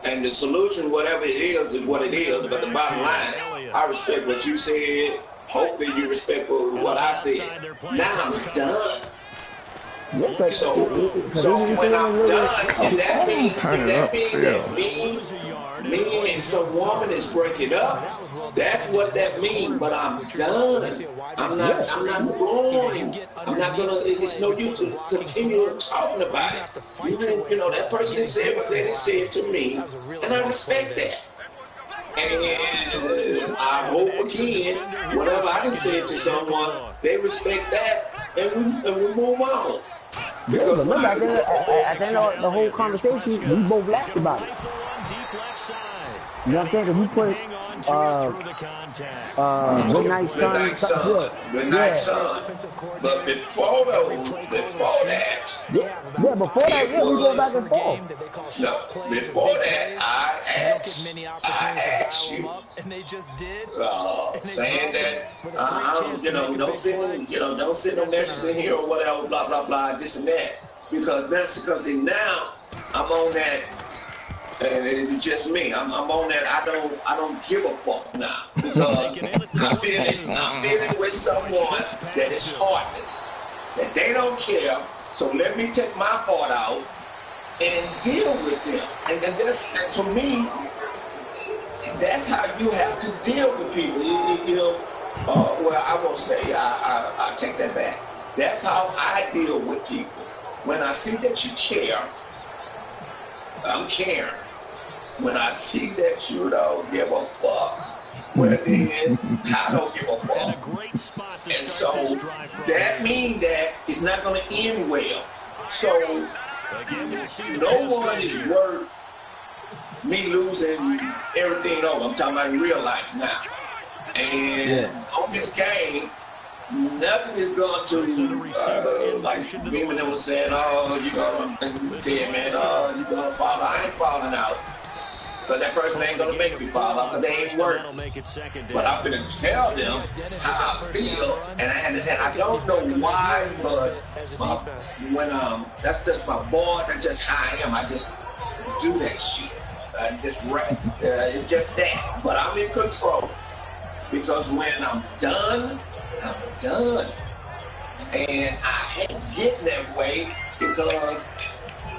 And the solution, whatever it is what it is. But the bottom line, I respect what you said. Hopefully you respect what I said. Now I'm done. So when I'm done, and that means that me and some woman is breaking up, that's what that means. But I'm done. I'm not going. I'm not gonna. It's no use to continue talking about it. You know that person has said what they said to me, and I respect that. And I hope again, whatever I done said to someone, they respect that, and we move on. Yeah, but remember, at the end of the whole conversation, we both laughed about it. You know what I'm saying? Because we put, Good Night Son. Good Night Son. But before that, we go back and forth. No, before that, I asked you, saying that, don't send no messages in here or whatever, blah, blah, blah, this and that. Because now I'm on that, and it's just me. I'm on that. I don't give a fuck now, because I'm dealing with someone that is heartless, that they don't care. So let me take my heart out and deal with them. And to me, that's how you have to deal with people. Well, I won't say. I take that back. That's how I deal with people. When I see that you care, I'm caring. When I see that you don't give a fuck, Well, then, I don't give a fuck. And so that means that it's not going to end well. So no one is worth me losing everything over. I'm talking about in real life now. And on this game, nothing is going to, like Beeman was saying, oh, you're going to, man, oh, you're going to fall. I ain't falling out. Because that person ain't going to make me fall out because they ain't working. But I'm going to tell them how I feel. And I don't know why, but when that's just my boss, that's just how I am. I just do that shit. It's just that. But I'm in control. Because when I'm done, I'm done. And I hate getting that way because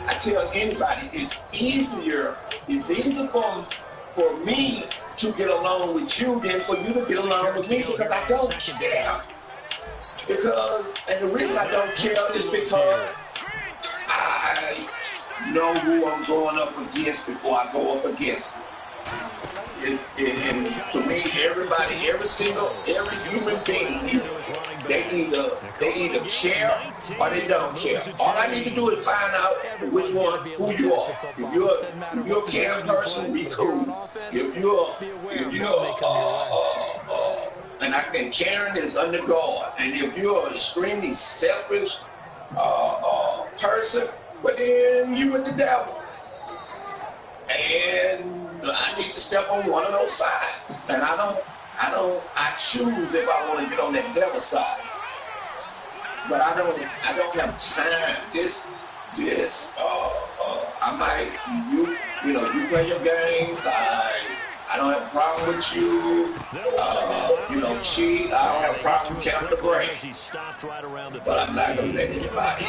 I tell anybody, it's easier for me to get along with you than for you to get along with me because I don't care. And the reason I don't care is because I know who I'm going up against before I go up against them. And to me, every human being, they either care or they don't care. All I need to do is find out who you are. If you're a caring person, be cool. If you're and caring is under God. And if you're an extremely selfish person, but then you with the devil. And I need to step on one of those sides. And I choose if I want to get on that devil side. But I don't have time. I might, you play your games. I don't have a problem with you. Cheat. I don't have a problem with counting the break. But I'm not going to let anybody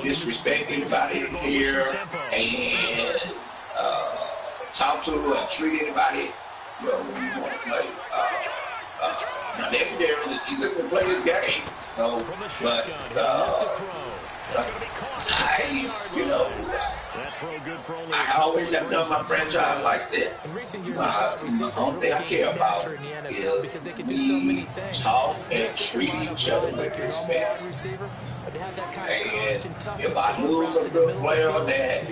disrespect anybody here and talk to or treat anybody when you want to play. Now, they're there. He's looking to play this game. So, but I always have done my franchise like that. The only thing I care about is we talk and treat each other with respect. And if I lose a good player that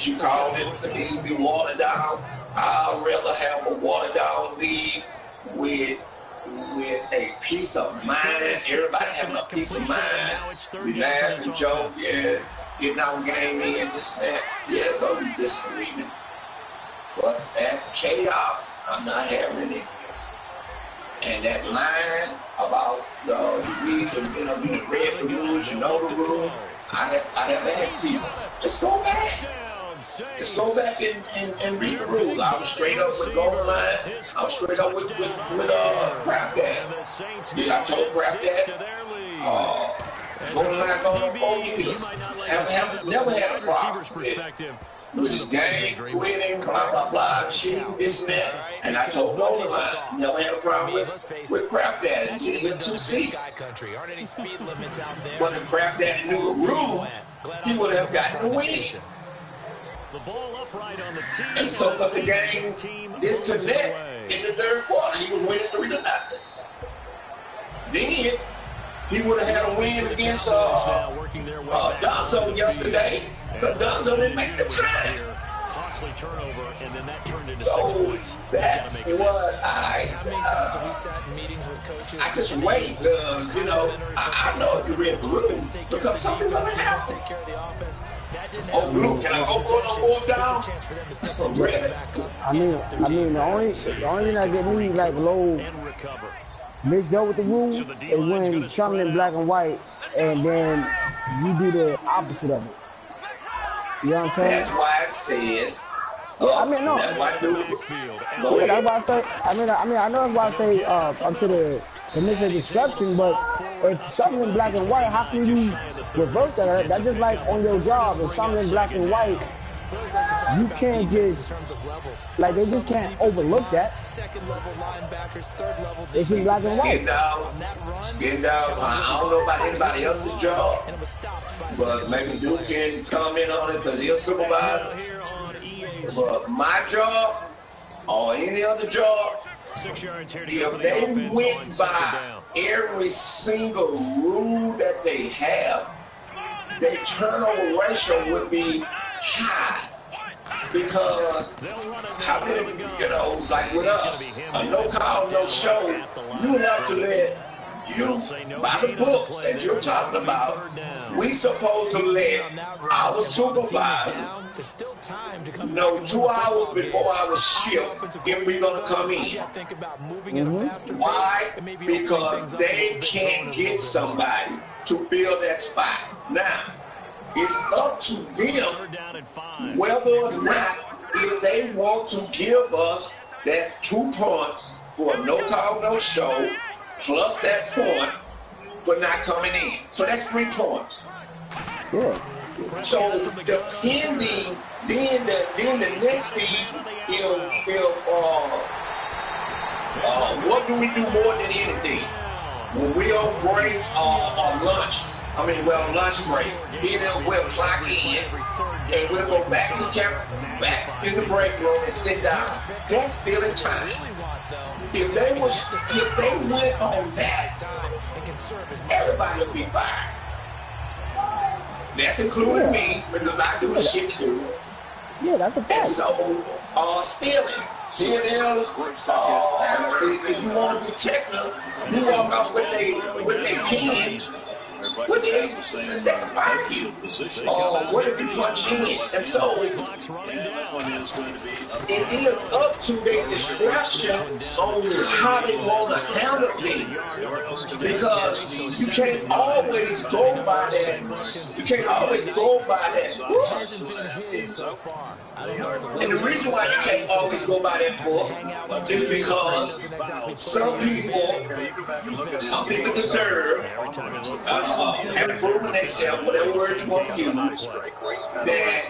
you called it, the league be watered down, I'd rather have a watered down league with a peace of mind, everybody having a peace of mind. We laugh and joke, getting our game in, this and that. Yeah, it's gonna be disagreement. But that chaos, I'm not having it. And that line about you read the rules, you know the rule. I have asked people, just go back. Just go back and read the rules. I was straight up with Goldenlion. I was straight up with Crap Dad. I told Crap Dad, Goldenlion going on 4 years. Never had a problem with his game, quitting, blah, blah, blah, cheating, this and that. And I told Goldenlion, never had a problem with Crap Dad. And he hit 2 seats. But if Crap Dad knew the rule, he would have gotten the win. The ball upright on the tee. And so but the game disconnect in the third quarter. He was winning 3-0. Then he would have had a win against Donzo yesterday, but Donzo didn't make the time. Costly turnover, and then that turned into 6 So points. that's what I just wait. I know if you read the rules because something's gonna happen. Oh, Blue, can I go for no more down? Red. I mean, the only thing that get me like low mixed up with the rules is when something in black and white, and then you do the opposite of it. You know what I'm saying? That's why it says. I mean, no. That's why I do Yeah, that's why I say. I mean, I know that's why I say up to the commission of destruction. But if something in black and white, how can you reverse that? That's just like on your job. If something in black and white, you can't just like they just can't overlook that. It's in black and white. Skin down. I don't know about anybody else's job, but maybe Duke can comment on it because he'll supervise. But my job or any other job, 6 yards here to if they went by every single rule that they have, their turnover ratio would be high. Because how many, like with us, a no call, no show, you have to let by the books that you're talking about, we supposed to let our supervisor know 2 hours before our shift if we're going to come in. Why? Because they can't get somebody to fill that spot. Now, it's up to them whether or not if they want to give us that 2 points for a no call, no show, plus that point for not coming in. So that's 3 points. Yeah. So depending, then the next thing what do we do more than anything? When we on break or lunch, lunch break, then we'll clock in and we'll go back in the back in the break room and sit down. That's stealing time. If they went on that, everybody would be fired. That's including me because I do the shit too. Yeah, that's a fact. And so, stealing. Here it is. If you want to be technical, you walk off with they pen. What they fire you? What if you punch in? And so it is up to their discretion on how they want to handle things. Because you can't always go by that. You can't always go by that book. And the reason why you can't always go by that book is because some people deserve have proven themselves, whatever word you want to use, that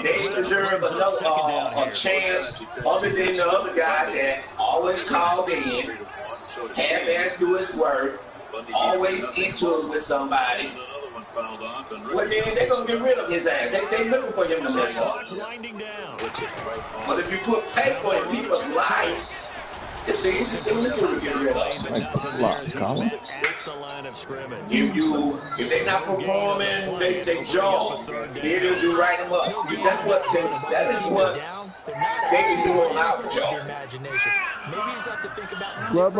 they deserve a chance other than the other guy that always called in, half-ass do his work, always into it with somebody. Well, then they're going to get rid of his ass. They looking for him to mess up. But if you put paper in people's lives, it's the easiest thing to do to get rid of. If they're not performing, they jaw. Here it is, you write them up. That is what they can do on our job.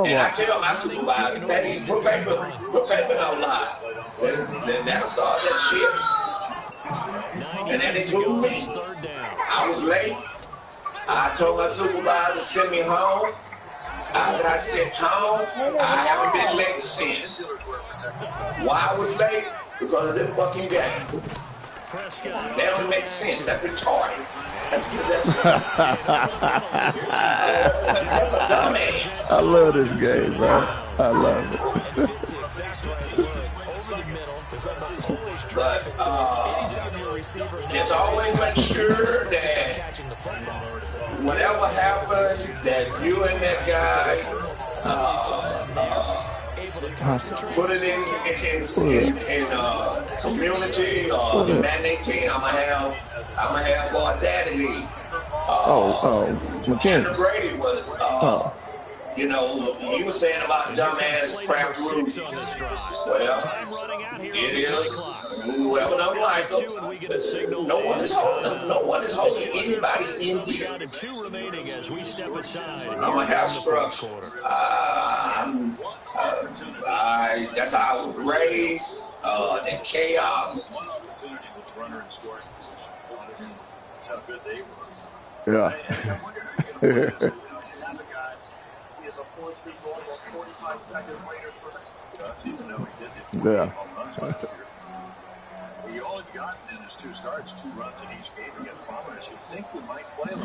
And I tell my supervisor, that he put paper out loud. That'll solve that shit. And that includes me. I was late. I told my supervisor to send me home. I got sent home. I haven't been late since. Why I was late? Because of this fucking game. That don't make sense. That's retarded. That's a dumbass. I love this game, bro. I love it. But just always make sure that whatever happens, that you and that guy put it in community or the matinee team. I'm gonna have Daddy lead. McKenna Brady was. He was saying about dumbass crap rules. Well, it is. Whoever don't like them, no one is holding anybody in here. I'm gonna have structure. That's how I was raised. And chaos. Yeah. Yeah.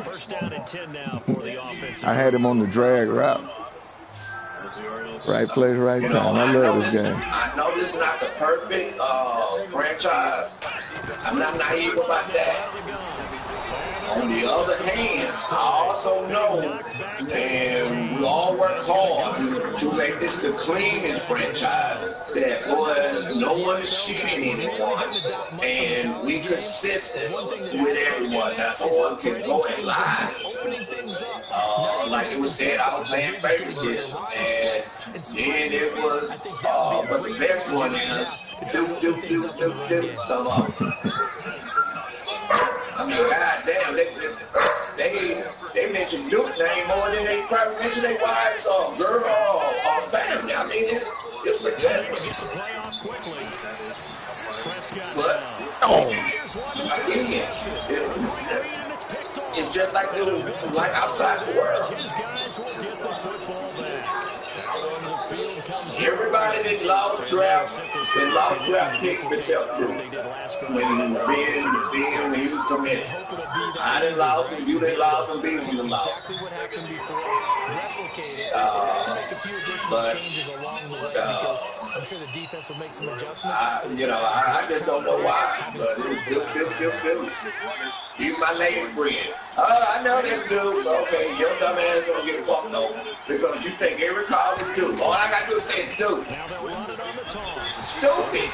First down and 10 now for the offense. I had him on the drag route. Right place, right time. I love this game. I know this is not the perfect franchise. I'm not naive about that. On the other hand, I also know, and we all work hard to make this the cleanest franchise that was no one is cheating anyone, and we consistent with everyone. Now, someone can go and lie. Like it was said, I was playing favoritism, and then it was, but the best one is do some of them. I mean, goddamn, they mentioned Duke name more than they probably mention their wives or girl or family. I mean, it's ridiculous. But it's just like outside the world. Everybody that lost draft pick except Duke. When he was committed. I didn't lose him, you didn't lose him, Ben didn't lose him. But I'm sure the defense will make some adjustments. I just don't know why. But Duke. He's my lady friend. I know this dude. Okay, your dumb ass gonna get fucked over because you think every call is Duke. All I gotta do is say it's Duke. Stupid.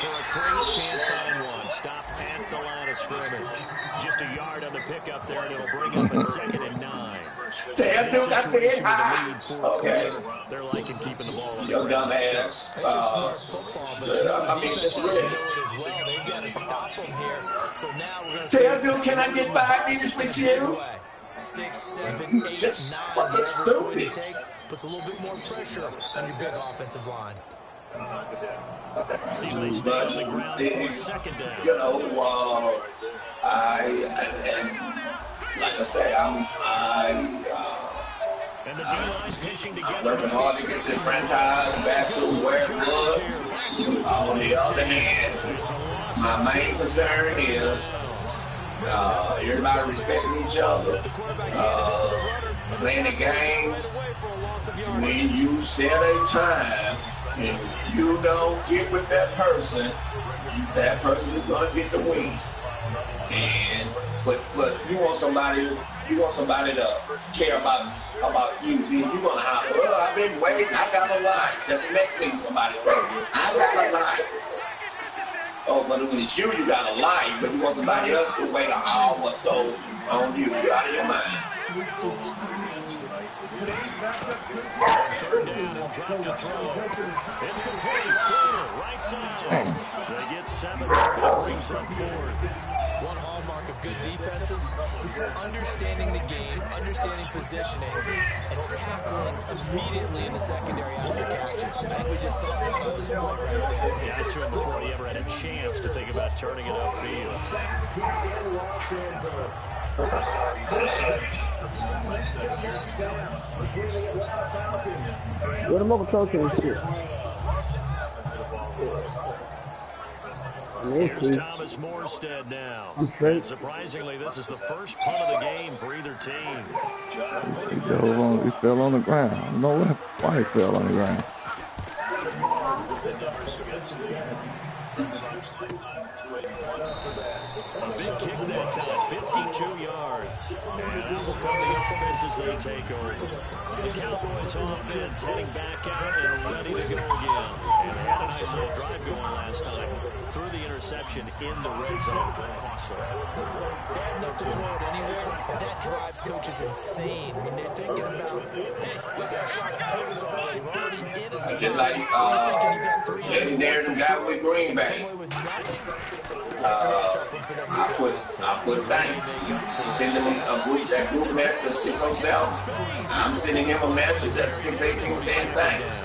Stopped at the line of scrimmage. Just a yard on the pickup there, and it'll bring up a 2nd and 9. Tell Duke I said hi. Okay. They're liking keeping the ball on the your dumb ass. That's just smart football, but I mean, it's know it real. as well. They've got to stop them here. So now we're going to tell Duke, can I get 5 minutes with you? 6, 7, 8, Just 9. fucking stupid. Puts a little bit more pressure on your big offensive line. But like I say, I'm working hard to get this franchise back to where it was. On the other hand, my main concern is everybody respecting each other, playing the game. When you set a time and you don't get with that person is gonna get the win. And but you want somebody to care about you. Then you're gonna have, I've been waiting, I got a line. That's the next thing somebody wrote. I got a line. Oh, but when it's you got a line, but you want somebody else to wait an hour or so on you. You're out of your mind. Third down and drop to throw. It's complete. Right side. They get 7. That brings up 4th. One hallmark of good defenses is understanding the game, understanding positioning, and tackling immediately in the secondary after catches. I think we just saw that on display right there. Got to him before he ever had a chance to think about turning it upfield. Where the mobile coach and shit? Here's Thomas Morstead now. I'm straight. And surprisingly, this is the first punt of the game for either team. He fell on the ground. I don't know why he fell on the ground. A big kick that time, 52 yards. And that will come the offense as they take over. The Cowboys offense heading back out and ready to go again. And they had a nice little drive going last time. Threw the interception in the red zone. Costly. They had enough to throw it anywhere, but that drives coaches insane when they're thinking about, hey, we got a shot at points already. We're already in a spot. Just like legendary guy with Green Bay. I put thanks. Send him that group message at 607. I'm sending him a message at 618 saying thanks.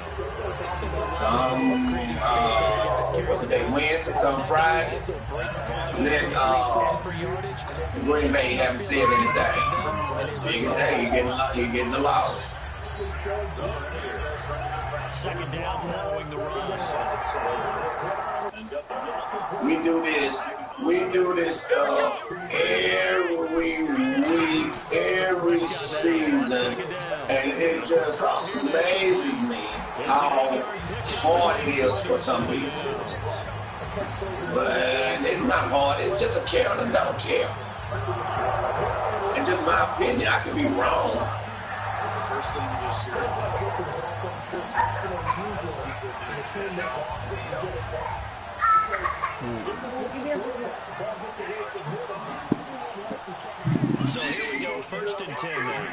What's the day? Wednesday, come Friday. Let Green Bay haven't said anything. Big day, he getting the loss. Second down following the run. We do this stuff every week, every season, and it just amazes me how hard it is for some people. But it's not hard, it's just a care and don't care. And just my opinion. I could be wrong. So here we go, 1st and 10 now.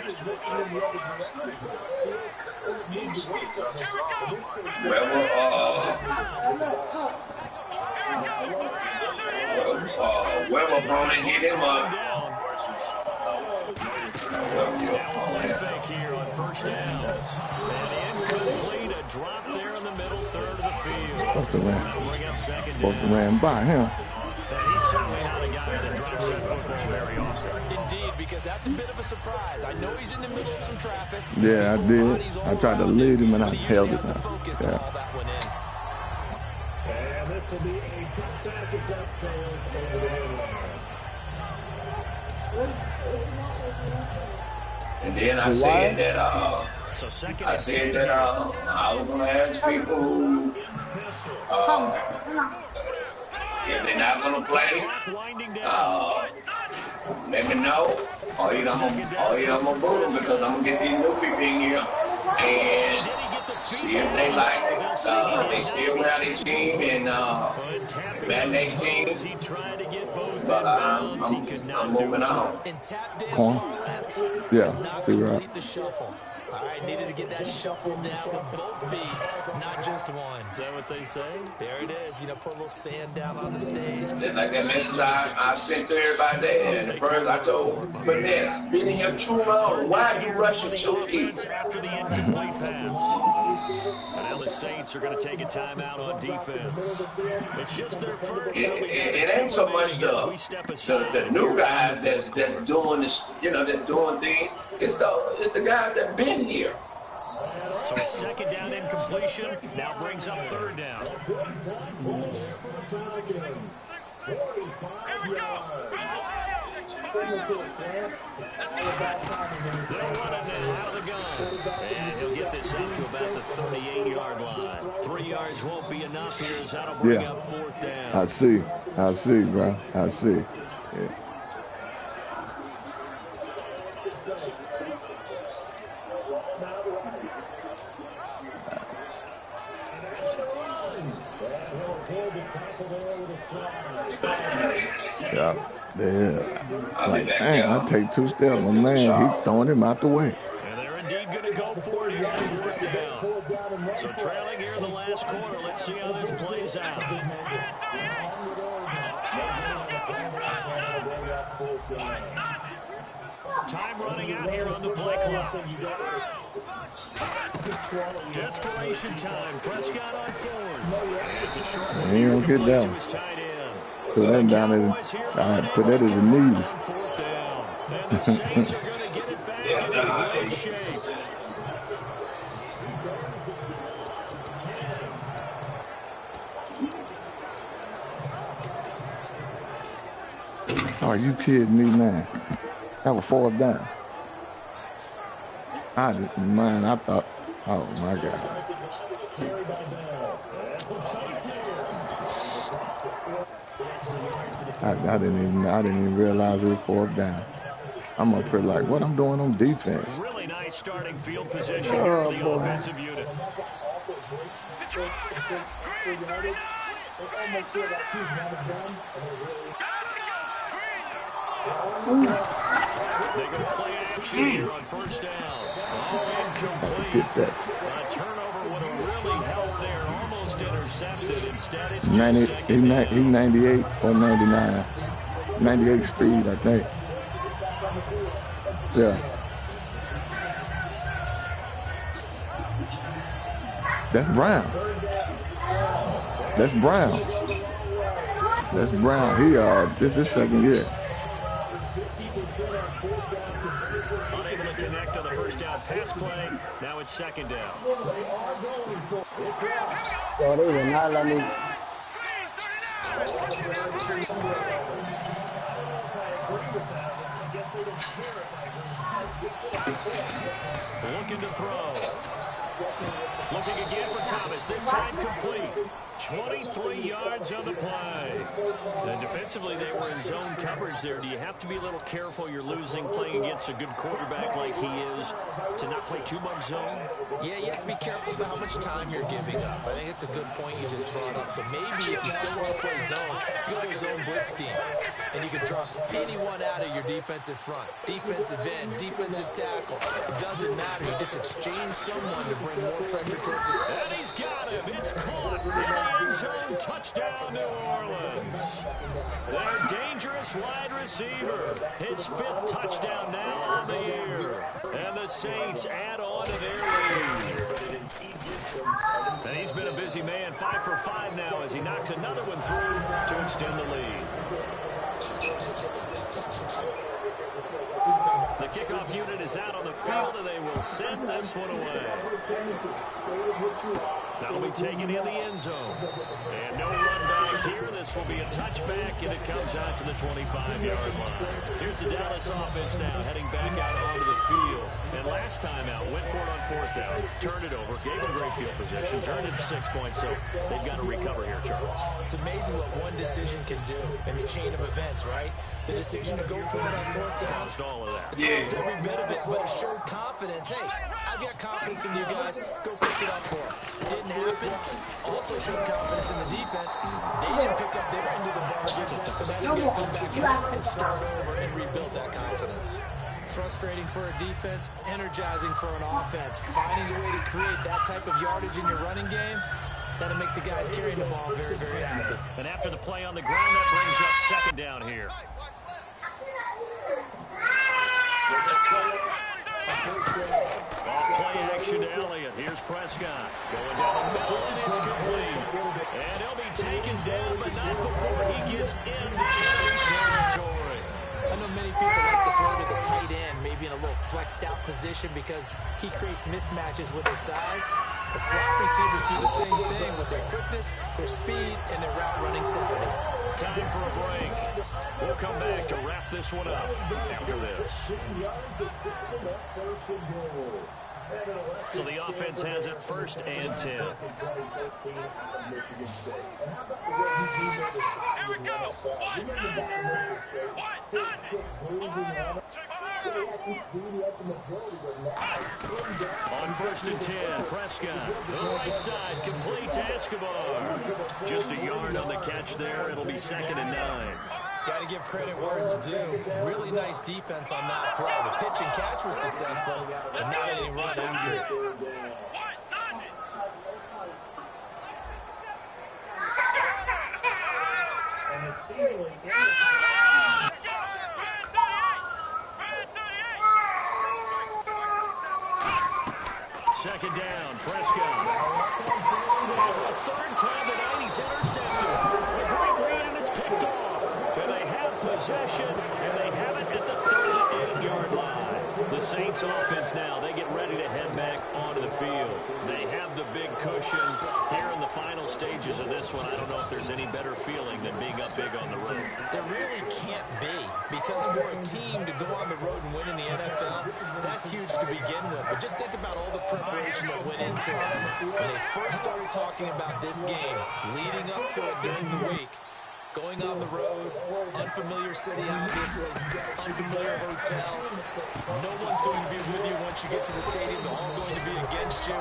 Weber opponent hit him up. Play fake here on 1st down. And incomplete, a drop there in the middle third of the field. Supposed to ran by him. He's certainly not a guy that drops that football very often. Indeed, because that's a bit of a surprise. I know he's in the middle of some traffic. Yeah, I did. I tried to lead him and I held it down. Yeah. And this will be a touchdown to Jacksonville over the And then I said that I was gonna ask people who if they're not gonna play, let me know. Or either I'm gonna boot them because I'm gonna get these new people in here and see if they like it. They still have their team and man their team. But I'm moving on. Corn? Yeah, see right. All right, needed to get that shuffle down with both feet, not just one. Is that what they say? There it is. You know, put a little sand down on the stage. Like that message I sent to everybody there. And first I told Vanessa, been in here too long. Why are you rushing two kids? After the incomplete pass. And now the Saints are going to take a timeout on defense. It's just their first. It ain't so much the new guys that's doing this, that's doing things. It's the guys that been here. So a 2nd down incompletion now brings up 3rd down. They'll run it now out of the gun. And he'll get this up to about the 38-yard line. 3 yards won't be enough here as that'll bring up 4th down. I see, bro. I see. Yeah. Yeah. Like, dang, I take 2 steps. My man, he's throwing him out the way. And they're indeed going to go for it here on 4th down. So trailing here in the last quarter. Let's see how this plays out. Time running out here on the play clock. Desperation time. Prescott on 4th. It's a short one. He don't get down. Put that down as put that as a knees. And the Saints are going to get it back in great shape. Are you kidding me, man? That was 4th down. I thought, oh my God. I didn't even realize it was 4th down. I'm up here like, what I'm doing on defense? Really nice starting field position for the offensive unit. They go play action here on 1st down. Incomplete. Get that. A turnover would have really helped there. Almost intercepted. Instead, it's 90, he's 98 or 99. 98 speed, I think. Yeah. That's Brown. That's Brown. That's Brown. This is 2nd year. Unable to connect on the 1st down pass play. Now it's 2nd down. So they will not let me. Looking to throw. Looking again for Thomas, this time complete. 23 yards on the play. And defensively, they were in zone coverage there. Do you have to be a little careful? You're losing playing against a good quarterback like he is to not play too much zone? Yeah, you have to be careful about how much time you're giving up. I think it's a good point you just brought up. So maybe if you still want to play zone, you go to a zone blitz scheme. And you can drop anyone out of your defensive front. Defensive end, defensive tackle. It doesn't matter. You just exchange someone to bring more pressure towards the... And he's got him. It's caught in the end zone. Touchdown, New Orleans. Their dangerous wide receiver. His 5th touchdown now on the year. And the Saints add on to their lead. And he's been a busy man. 5 for 5 now as he knocks another one through to extend the lead. The kickoff unit is out on the field, and they will send this one away. That'll be taken in the end zone. And no run back here. This will be a touchback, and it comes out to the 25-yard line. Here's the Dallas offense now heading back out onto the field. And last time out, went for it on 4th down, turned it over, gave them great field position, turned it to 6 points, so they've got to recover here, Charles. It's amazing what one decision can do in the chain of events, right? The decision to go for it on 4th down. Caused all of that. It caused every bit of it, but it showed confidence. Hey, I've got confidence in you guys. Go pick it up for them. Didn't happen. Also showed confidence in the defense. They didn't pick up their end of the bargain, so now they're going to come back out and start over and rebuild that confidence. Frustrating for a defense, energizing for an offense. Finding a way to create that type of yardage in your running game, that'll make the guys carrying the ball very, very happy. And after the play on the ground, that brings up 2nd down here. Off play action to Elliott. Here's Prescott. Going down the middle, and it's complete. And he'll be taken down, but not before he gets into enemy territory. I know many people like to throw to the tight end, maybe in a little flexed out position because he creates mismatches with his size. The slot receivers do the same thing with their quickness, their speed, and their route running savvy. Time for a break. We'll come back to wrap this one up after this. So the offense has it 1st and 10. Here we go. On 1st and 10, Prescott. The right side, complete to Escobar. Just a yard on the catch there. It'll be 2nd and 9. Got to give credit where it's due. Really nice defense on that play. The pitch and catch was successful, but not any run after it. Second down, Prescott. And for the 3rd time tonight, he's intercepted. A great read, and it's picked off. And they have possession, and they have it at the 38-yard line. The Saints offense now, they get ready to head back onto the field. They have the big cushion here in the final stages of this one. I don't know if there's any better feeling than being up big on the road. There really can't be, because for a team to go on the road and win in the NFL, that's huge to begin with. But just think about all the preparation that went into it. When they first started talking about this game, leading up to it during the week, going on the road, unfamiliar city, obviously, unfamiliar hotel. No one's going to be with you once you get to the stadium. They're all going to be against you.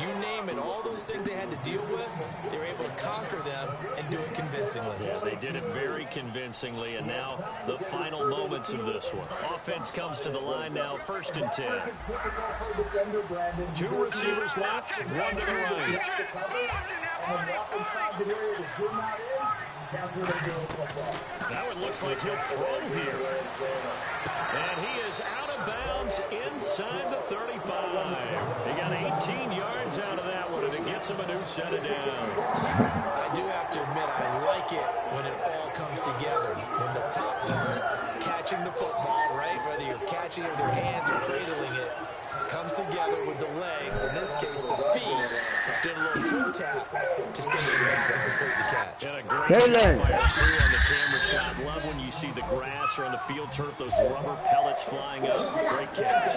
You name it, all those things they had to deal with, they were able to conquer them and do it convincingly. Yeah, they did it very convincingly, and now the final moments of this one. Offense comes to the line now, 1st and 10. 2 receivers left, 1 to the right. That one looks like he'll throw here. And he is out of bounds inside the 35. He got 18 yards out of that one, and it gets him a new set of downs. I do have to admit, I like it when it all comes together. When the top part, catching the football, right, whether you're catching it with your hands or cradling it, comes together with the legs, in this case the feet, did a little toe tap to stay in bounds and complete the catch. And a great shot by the crew on the camera shot. Love when you see the grass or on the field turf, those rubber pellets flying up. Great catch.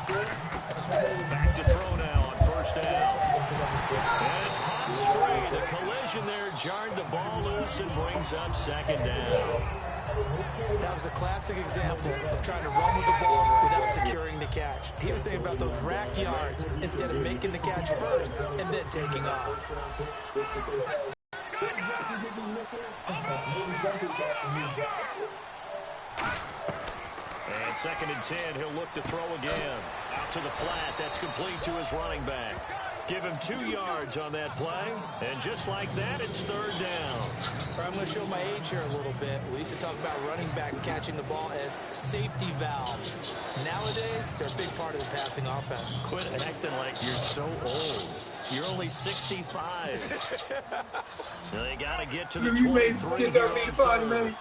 Back to throw now on first down. And it pops free. The collision there jarred the ball loose and brings up second down. That was a classic example of trying to run with the ball without securing the catch. He was thinking about those rack yards instead of making the catch first and then taking off. And second and 10, he'll look to throw again. Out to the flat, that's complete to his running back. Give him 2 yards on that play, and just like that, it's third down. I'm going to show my age here a little bit. We used to talk about running backs catching the ball as safety valves. Nowadays, they're a big part of the passing offense. Quit acting like you're so old. You're only 65. So they got to get to the 23 here on third.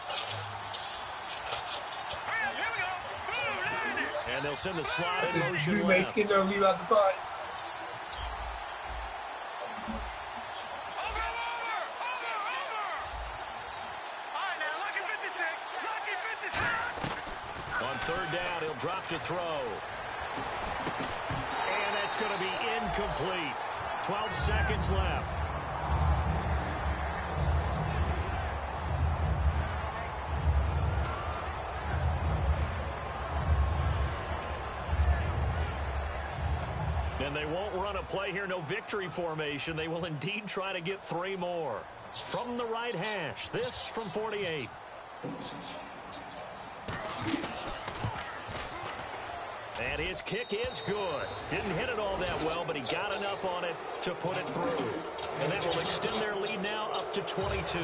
And they'll send the slot in motion left. On third down, he'll drop to throw. And that's going to be incomplete. 12 seconds left. And they won't run a play here, no victory formation. They will indeed try to get 3 more. From the right hash, this from 48. And his kick is good. Didn't hit it all that well, but he got enough on it to put it through. And that will extend their lead now up to 22.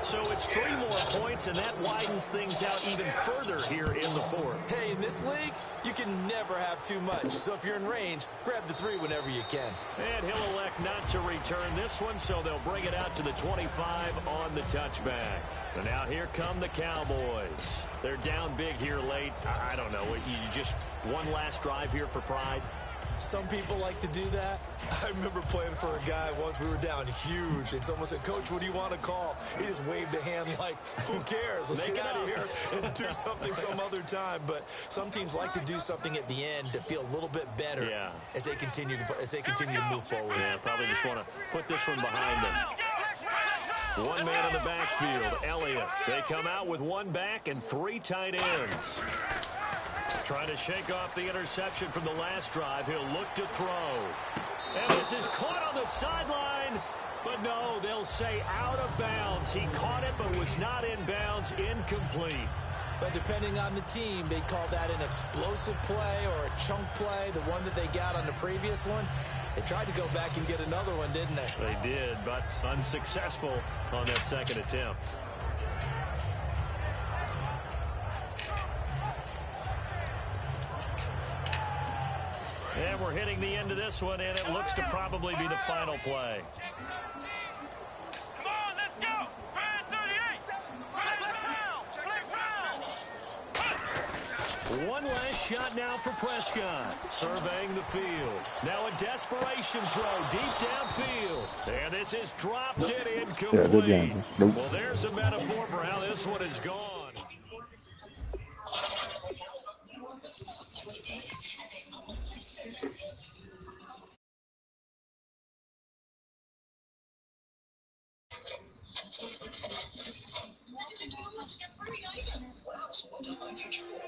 So it's 3 more points, and that widens things out even further here in the fourth. Hey, in this league, you can never have too much. So if you're in range, grab the 3 whenever you can. And he'll elect not to return this one, so they'll bring it out to the 25 on the touchback. And now here come the Cowboys. They're down big here late. I don't know. You just one last drive here for pride? Some people like to do that. I remember playing for a guy once. We were down huge, and someone said, "Coach, what do you want to call?" He just waved a hand like, "Who cares? Let's get out of here and do something some other time." But some teams like to do something at the end to feel a little bit better as they continue to move forward. Yeah, probably just want to put this one behind them. One man in the backfield, Elliott. They come out with 1 back and 3 tight ends. Trying to shake off the interception from the last drive. He'll look to throw. And this is caught on the sideline. But no, they'll say out of bounds. He caught it but was not in bounds. Incomplete. But depending on the team, they call that an explosive play or a chunk play, the one that they got on the previous one. They tried to go back and get another one, didn't they? They did, but unsuccessful on that second attempt. And we're hitting the end of this one, and it looks to probably be the final play. Come on, let's go! 38! One last shot now for Prescott. Surveying the field. Now a desperation throw deep downfield. And this is dropped in incomplete. Well, there's a metaphor for how this one is gone. Multiple doors and free items. Wow, so what does my future hold?